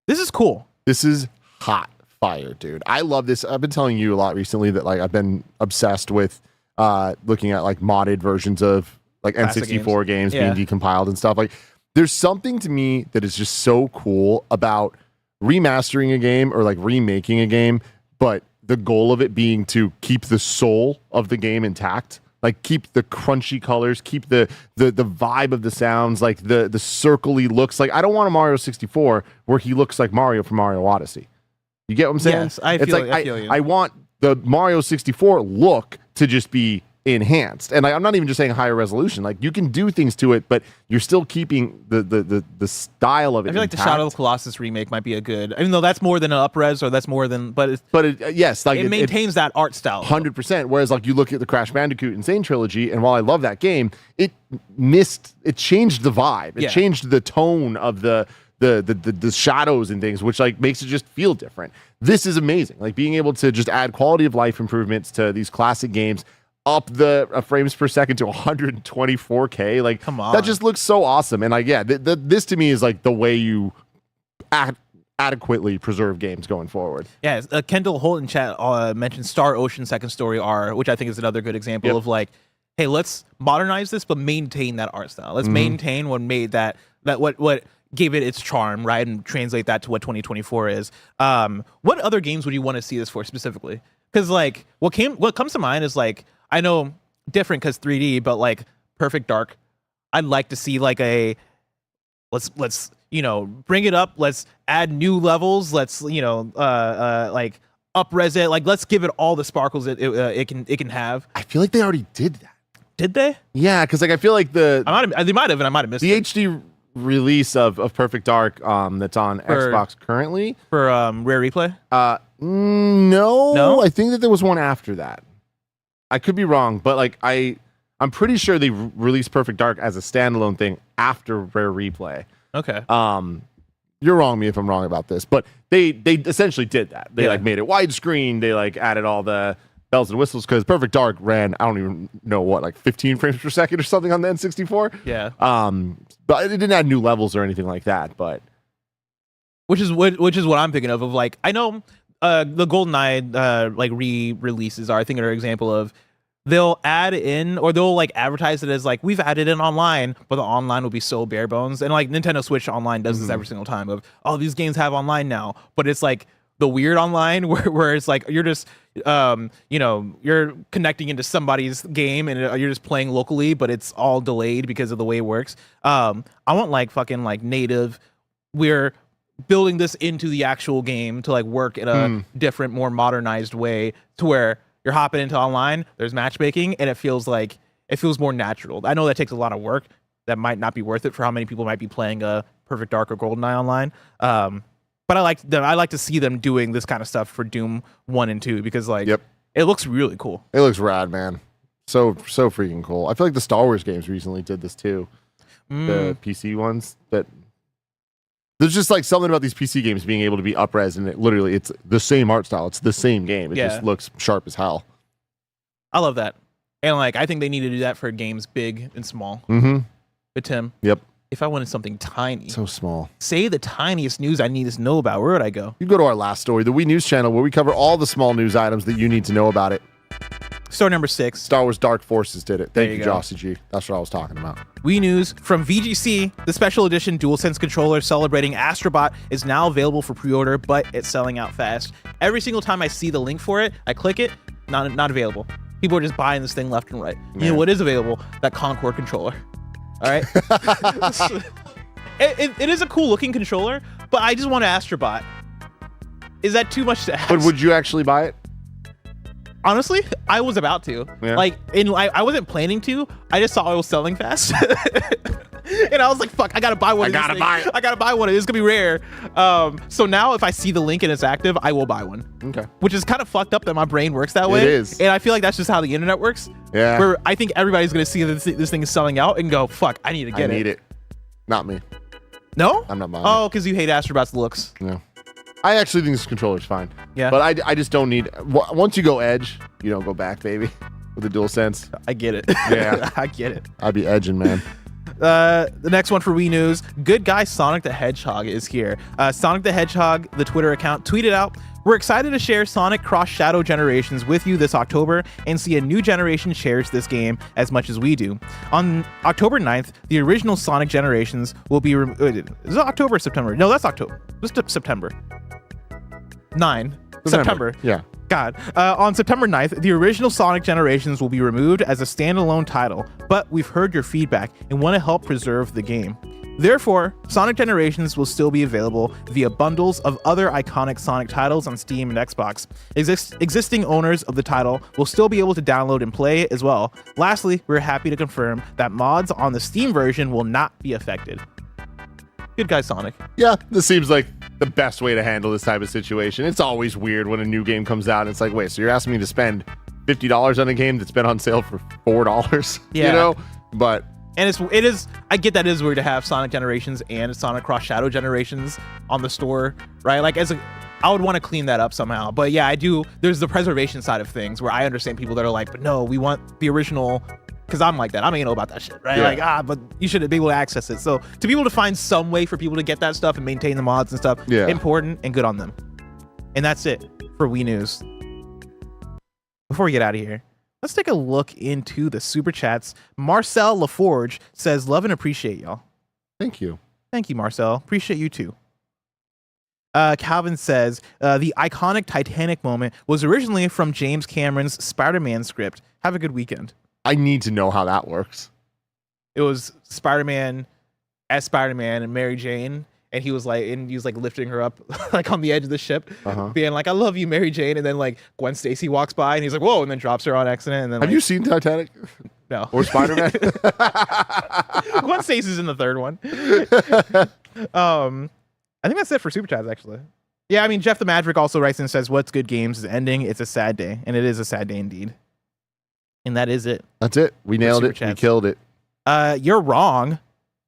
Speaker 2: This is cool.
Speaker 3: This is hot fire, dude. I love this. I've been telling you a lot recently that like I've been obsessed with looking at like modded versions of like
Speaker 2: Classic
Speaker 3: N64 games being decompiled and stuff. Like there's something to me that is just so cool about remastering a game or like remaking a game, but the goal of it being to keep the soul of the game intact, like keep the crunchy colors, keep the vibe of the sounds, like the circle-y looks. Like I don't want a Mario 64 where he looks like Mario from Mario Odyssey. You get what I'm saying?
Speaker 2: Yes, I feel you.
Speaker 3: I want the Mario 64 look to just be enhanced, and like, I'm not even just saying higher resolution. Like you can do things to it, but you're still keeping the style of it.
Speaker 2: I feel like the Shadow of the Colossus remake might be a good, even though that's more than an upres, or that's more than,
Speaker 3: yes, like
Speaker 2: it maintains that art style
Speaker 3: 100%. Whereas like you look at the Crash Bandicoot Insane trilogy, and while I love that game, it changed the vibe. It changed the tone of the shadows and things, which like makes it just feel different. This is amazing. Like being able to just add quality of life improvements to these classic games, up the frames per second to 124K. Like,
Speaker 2: come on,
Speaker 3: that just looks so awesome. And like, yeah, this to me is like the way you adequately preserve games going forward.
Speaker 2: Yeah, Kendall Holt in chat mentioned Star Ocean Second Story R, which I think is another good example of like, hey, let's modernize this, but maintain that art style. Let's maintain what made that what gave it its charm, right? And translate that to what 2024 is. What other games would you want to see this for specifically? Because like, what comes to mind is like, I know different because 3D, but like Perfect Dark, I'd like to see like a let's bring it up. Let's add new levels. Let's like up-res it. Like let's give it all the sparkles it can have.
Speaker 3: I feel like they already did that.
Speaker 2: Did they?
Speaker 3: Yeah, because like I feel like
Speaker 2: they might have, and I might have missed
Speaker 3: the
Speaker 2: it.
Speaker 3: HD release of Perfect Dark that's on Xbox currently
Speaker 2: for Rare Replay.
Speaker 3: No, I think that there was one after that. I could be wrong, but like I'm pretty sure they released Perfect Dark as a standalone thing after Rare Replay.
Speaker 2: Okay.
Speaker 3: You're wrong me if I'm wrong about this, but they essentially did that. They like made it widescreen. They like added all the bells and whistles because Perfect Dark ran, I don't even know what, like 15 frames per second or something on the N64.
Speaker 2: Yeah.
Speaker 3: But it didn't add new levels or anything like that. But
Speaker 2: which is what I'm thinking of like, I know the GoldenEye like re-releases are, I think, are an example of they'll add in, or they'll like advertise it as like, we've added in online, but the online will be so bare bones. And like Nintendo Switch Online does this every single time of, oh, these games have online now, but it's like the weird online where it's like you're just you're connecting into somebody's game and you're just playing locally, but it's all delayed because of the way it works. I want like fucking like native, we're building this into the actual game to like work in a different, more modernized way to where you're hopping into online, there's matchmaking, and it feels more natural. I know that takes a lot of work. That might not be worth it for how many people might be playing a Perfect Dark or GoldenEye online. But I like to see them doing this kind of stuff for Doom 1 and 2 because like it looks really cool.
Speaker 3: It looks rad, man. So freaking cool. I feel like the Star Wars games recently did this too. The PC ones that there's just like something about these PC games being able to be up-res and it's the same art style. It's the same game. It just looks sharp as hell.
Speaker 2: I love that. And like I think they need to do that for games big and small. But Tim, if I wanted something tiny,
Speaker 3: so small,
Speaker 2: say the tiniest news I need to know about, where would I go?
Speaker 3: You go to our last story, the Wii News channel, where we cover all the small news items that you need to know about it.
Speaker 2: Story number 6.
Speaker 3: Star Wars Dark Forces did it. Thank you,
Speaker 2: go.
Speaker 3: Jossie G. That's what I was talking about.
Speaker 2: Wii News from VGC, the special edition DualSense controller celebrating Astrobot is now available for pre-order, but it's selling out fast. Every single time I see the link for it, I click it, not available. People are just buying this thing left and right. You know what is available? That Concord controller. All right. it is a cool looking controller, but I just want an Astrobot. Is that too much to ask?
Speaker 3: But would you actually buy it?
Speaker 2: Honestly, I was about to.
Speaker 3: Yeah.
Speaker 2: Like, I wasn't planning to. I just saw it was selling fast. And I was like, fuck, I gotta buy one. I gotta buy it. I gotta buy one. It's gonna be rare. So now if I see the link and it's active, I will buy one.
Speaker 3: Okay.
Speaker 2: Which is kind of fucked up that my brain works that way.
Speaker 3: It is.
Speaker 2: And I feel like that's just how the internet works.
Speaker 3: Yeah.
Speaker 2: Where I think everybody's gonna see that this thing is selling out and go, fuck, I need to get it.
Speaker 3: I need it. Not me.
Speaker 2: No?
Speaker 3: I'm not buying
Speaker 2: it. Because you hate Astrobot's looks.
Speaker 3: No. I actually think this controller's fine.
Speaker 2: Yeah.
Speaker 3: But I just don't need... Once you go edge, you don't go back, baby. With the DualSense.
Speaker 2: I get it.
Speaker 3: Yeah.
Speaker 2: I get it.
Speaker 3: I'd be edging, man.
Speaker 2: The next one for Wii News, good guy Sonic the Hedgehog is here. Sonic the Hedgehog, the Twitter account, tweeted out, "We're excited to share Sonic Cross Shadow Generations with you this October and see a new generation shares this game as much as we do. On October 9th, the original Sonic Generations will be... is it October or September? No, that's October. Just September. 9. September.
Speaker 3: Yeah.
Speaker 2: God. On September 9th, the original Sonic Generations will be removed as a standalone title, but we've heard your feedback and want to help preserve the game. Therefore, Sonic Generations will still be available via bundles of other iconic Sonic titles on Steam and Xbox. Existing owners of the title will still be able to download and play it as well. Lastly, we're happy to confirm that mods on the Steam version will not be affected." Good guy Sonic.
Speaker 3: Yeah, this seems like the best way to handle this type of situation. It's always weird when a new game comes out and it's like, wait, so you're asking me to spend $50 on a game that's been on sale for $4?
Speaker 2: Yeah.
Speaker 3: You know? But...
Speaker 2: And it is I get that it is weird to have Sonic Generations and Sonic Cross Shadow Generations on the store, right? Like I would want to clean that up somehow. But yeah, I do. There's the preservation side of things where I understand people that are like, but no, we want the original, because I'm like that. I'm anal about that shit, right?
Speaker 3: Yeah.
Speaker 2: Like, but you should be able to access it. So to be able to find some way for people to get that stuff and maintain the mods and stuff, important and good on them. And that's it for Wii News. Before we get out of here, let's take a look into the super chats. Marcel LaForge says, "Love and appreciate y'all."
Speaker 3: Thank you.
Speaker 2: Thank you, Marcel. Appreciate you too. Calvin says, "The iconic Titanic moment was originally from James Cameron's Spider-Man script. Have a good weekend."
Speaker 3: I need to know how that works.
Speaker 2: It was Spider-Man as Spider-Man and Mary Jane. And he was like lifting her up like on the edge of the ship, being like, "I love you, Mary Jane." And then like Gwen Stacy walks by and he's like, "Whoa," and then drops her on accident. And then
Speaker 3: have you seen Titanic?
Speaker 2: No.
Speaker 3: Or Spider-Man?
Speaker 2: Gwen Stacy's in the third one. I think that's it for super chats, actually. Yeah, I mean, Jeff the Maverick also writes in and says, "What's good games is ending. It's a sad day," and it is a sad day indeed. And that is it.
Speaker 3: That's it. We nailed it. We killed it.
Speaker 2: You're wrong.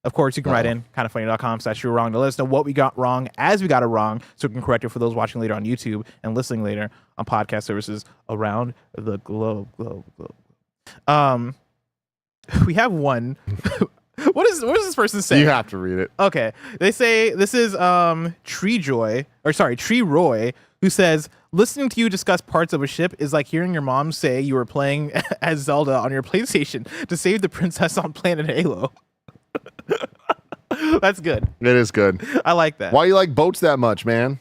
Speaker 2: Of course, you can write in kindoffunny.com/you're wrong to let us know what we got wrong as we got it wrong, so we can correct it for those watching later on YouTube and listening later on podcast services around the globe. We have one. What does this person say?
Speaker 3: You have to read it.
Speaker 2: Okay. They say this is Tree Roy, who says, "Listening to you discuss parts of a ship is like hearing your mom say you were playing as Zelda on your PlayStation to save the princess on Planet Halo." That's good.
Speaker 3: It is good.
Speaker 2: I like that.
Speaker 3: Why you like boats that much, man?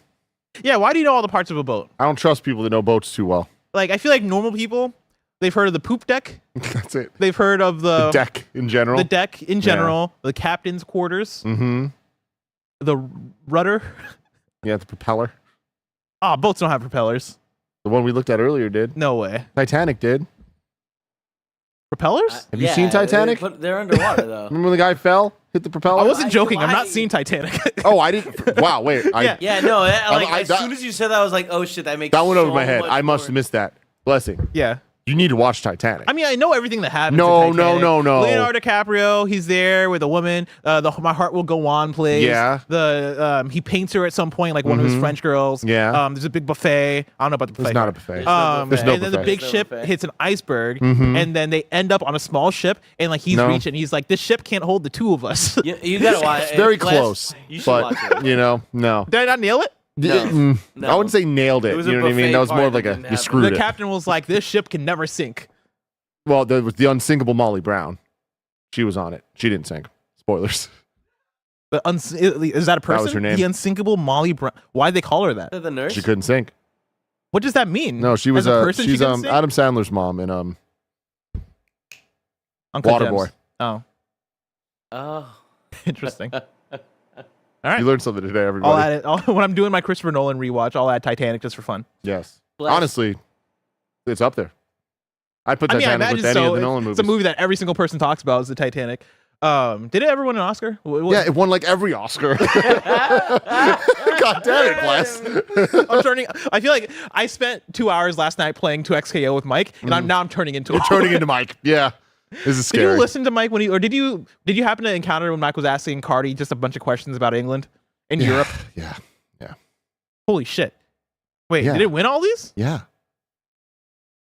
Speaker 2: Yeah, why do you know all the parts of a boat?
Speaker 3: I don't trust people that know boats too well.
Speaker 2: Like, I feel like normal people, they've heard of the poop deck.
Speaker 3: That's it.
Speaker 2: They've heard of the
Speaker 3: deck in general.
Speaker 2: The deck in general, the captain's quarters.
Speaker 3: Mm-hmm.
Speaker 2: The rudder.
Speaker 3: Yeah, the propeller.
Speaker 2: Oh, boats don't have propellers.
Speaker 3: The one we looked at earlier did.
Speaker 2: No way.
Speaker 3: Titanic did.
Speaker 2: Propellers?
Speaker 3: Have you seen Titanic?
Speaker 4: They're underwater though.
Speaker 3: Remember when the guy fell, hit the propeller?
Speaker 2: I wasn't joking. I'm
Speaker 4: why-
Speaker 2: not seeing Titanic.
Speaker 3: Oh, I didn't. Wow, wait.
Speaker 2: Yeah.
Speaker 4: Yeah, no. As
Speaker 3: that-
Speaker 4: soon as you said that, I was like, oh shit, that makes
Speaker 3: That went over
Speaker 4: so
Speaker 3: my head.
Speaker 4: much
Speaker 3: I must
Speaker 4: more-
Speaker 3: have missed that. Blessing.
Speaker 2: Yeah.
Speaker 3: You need to watch Titanic.
Speaker 2: I mean, I know everything that happens.
Speaker 3: No,
Speaker 2: in Titanic.
Speaker 3: no.
Speaker 2: Leonardo DiCaprio, he's there with a woman. My Heart Will Go On plays.
Speaker 3: Yeah.
Speaker 2: He paints her at some point, like one of his French girls.
Speaker 3: Yeah.
Speaker 2: There's a big buffet. I don't know about the buffet.
Speaker 3: It's not a buffet.
Speaker 4: There's no
Speaker 2: And then the
Speaker 3: buffet.
Speaker 2: big
Speaker 4: There's no
Speaker 2: ship
Speaker 4: buffet.
Speaker 2: hits an iceberg, and then they end up on a small ship, and like he's
Speaker 3: No.
Speaker 2: reaching. He's like, this ship can't hold the two of us.
Speaker 4: You gotta watch it.
Speaker 3: It's very
Speaker 4: Bless,
Speaker 3: close.
Speaker 4: You should
Speaker 3: but,
Speaker 4: watch it.
Speaker 2: Did I not nail it?
Speaker 4: No.
Speaker 3: I wouldn't say nailed it.
Speaker 4: It was
Speaker 3: You
Speaker 4: a
Speaker 3: know what I mean?
Speaker 4: buffet
Speaker 3: That was more
Speaker 4: part
Speaker 3: of like
Speaker 4: that
Speaker 3: a
Speaker 4: didn't
Speaker 3: you
Speaker 4: happen.
Speaker 3: screwed
Speaker 2: The
Speaker 3: it.
Speaker 2: captain was like, this ship can never sink.
Speaker 3: Well, there was the unsinkable Molly Brown. She was on it. She didn't sink. Spoilers.
Speaker 2: Is that a person?
Speaker 3: was her name.
Speaker 2: The unsinkable Molly Brown. Why'd they call her that?
Speaker 4: The nurse.
Speaker 3: She couldn't sink.
Speaker 2: What does that mean?
Speaker 3: No, she was
Speaker 2: As a person, she
Speaker 3: she's
Speaker 2: couldn't sink?
Speaker 3: Adam Sandler's mom in
Speaker 2: Uncut
Speaker 3: Waterboy.
Speaker 2: Gems. Oh,
Speaker 4: Oh.
Speaker 2: interesting. All right.
Speaker 3: You learned something today,
Speaker 2: I'll
Speaker 3: everybody.
Speaker 2: add it. When I'm doing my Christopher Nolan rewatch, I'll add Titanic just for fun.
Speaker 3: Yes.
Speaker 4: Bless.
Speaker 3: Honestly, it's up there. I'd put
Speaker 2: I mean, I
Speaker 3: Titanic
Speaker 2: imagine
Speaker 3: with any
Speaker 2: so.
Speaker 3: of the Nolan movies.
Speaker 2: It's a movie that every single person talks about is the Titanic. Did it ever win an Oscar?
Speaker 3: Yeah, it won like every Oscar. God damn it, Bless.
Speaker 2: I feel like I spent 2 hours last night playing 2XKO with Mike, and now I'm turning into
Speaker 3: You're turning into Mike. Yeah. This is
Speaker 2: Did
Speaker 3: scary.
Speaker 2: you listen to Mike when did you happen to encounter when Mike was asking Cardi just a bunch of questions about England and Europe?
Speaker 3: Yeah.
Speaker 2: Holy shit. Wait,
Speaker 3: Yeah.
Speaker 2: did it win all these?
Speaker 3: Yeah.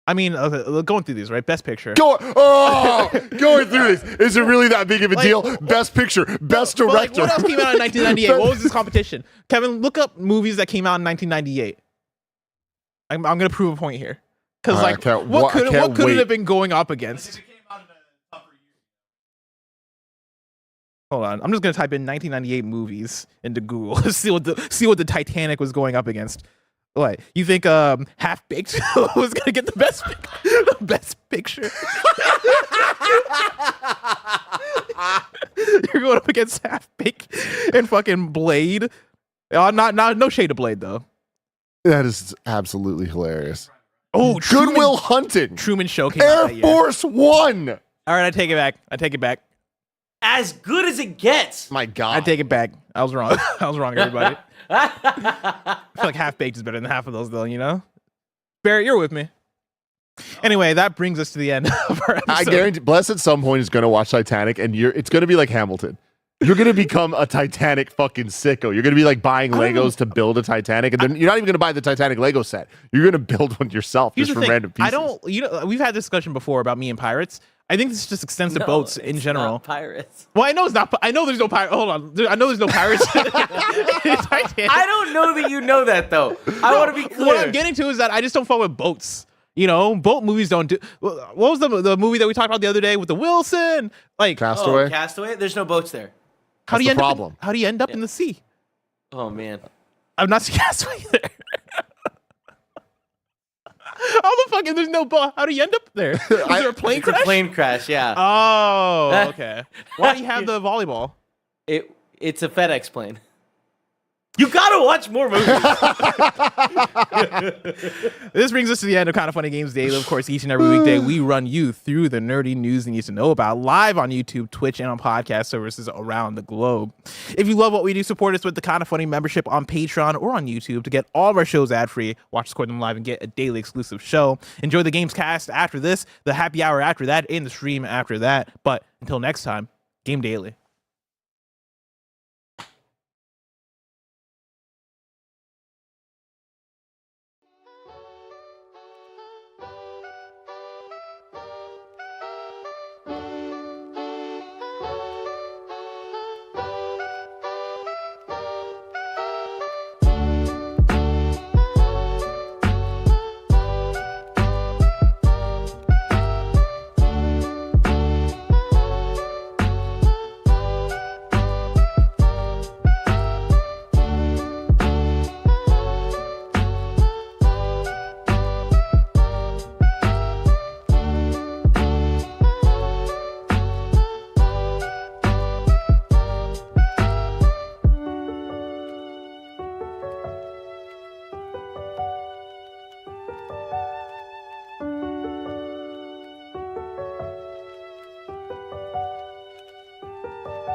Speaker 2: I mean, going through these, right? Best picture.
Speaker 3: Going through this. Is it really that big of a deal? Best picture, best
Speaker 2: But, like,
Speaker 3: director.
Speaker 2: what else came out in 1998? What was this competition? Kevin, look up movies that came out in 1998. I'm going to prove a point here. Because,
Speaker 3: I
Speaker 2: like,
Speaker 3: can't
Speaker 2: what could
Speaker 3: wait.
Speaker 2: it have been going up against? Hold on. I'm just going to type in 1998 movies into Google. see what the Titanic was going up against. What? You think Half Baked was going to get the best picture? You're going up against Half Baked and fucking Blade. No shade of Blade though.
Speaker 3: That is absolutely hilarious.
Speaker 2: Oh,
Speaker 3: Goodwill Hunting.
Speaker 2: Truman Show came out
Speaker 3: Air
Speaker 2: that year.
Speaker 3: Force One.
Speaker 2: All right, I take it back.
Speaker 4: As good as it gets.
Speaker 3: My God.
Speaker 2: I take it back. I was wrong. Everybody. I feel like Half Baked is better than half of those, though. You know, Barrett, you're with me. Anyway, that brings us to the end of our episode.
Speaker 3: I guarantee Bless at some point is going to watch Titanic, and it's going to be like Hamilton. You're going to become a Titanic fucking sicko. You're going to be like buying Legos to build a Titanic, and then you're not even going to buy the Titanic Lego set. You're going to build one yourself
Speaker 2: Here's
Speaker 3: just
Speaker 2: the
Speaker 3: from
Speaker 2: thing.
Speaker 3: random pieces.
Speaker 2: I don't. We've had this discussion before about me and pirates. I think this just extends to
Speaker 4: No,
Speaker 2: boats in
Speaker 4: it's
Speaker 2: general.
Speaker 4: not pirates.
Speaker 2: Well, I know it's not. I know there's no pirate. Hold on. I know there's no pirates. in Titanic.
Speaker 4: I don't know that you know that though. I want to be clear.
Speaker 2: What I'm getting to is that I just don't fuck with boats. You know, boat movies don't do. What was the movie that we talked about the other day with the Wilson? Like,
Speaker 3: Castaway.
Speaker 4: Oh, Castaway? There's no boats there.
Speaker 2: how do
Speaker 3: That's
Speaker 2: you
Speaker 3: the
Speaker 2: end
Speaker 3: problem.
Speaker 2: up? How do you end up in the sea?
Speaker 4: Oh man.
Speaker 2: I've not seen Castaway either. How the fuck? If there's no boat, how do you end up there? Is there a plane
Speaker 4: It's
Speaker 2: crash?
Speaker 4: a plane crash, yeah.
Speaker 2: Oh, okay. Why do you have the volleyball?
Speaker 4: It's a FedEx plane. You gotta watch more movies.
Speaker 2: This brings us to the end of Kind of Funny Games Daily. Of course, each and every weekday, we run you through the nerdy news you need to know about live on YouTube, Twitch, and on podcast services around the globe. If you love what we do, support us with the Kind of Funny membership on Patreon or on YouTube to get all of our shows ad-free, watch Score Them Live, and get a daily exclusive show. Enjoy the GAMESCAST after this, the happy hour after that, and the stream after that. But until next time, Game Daily.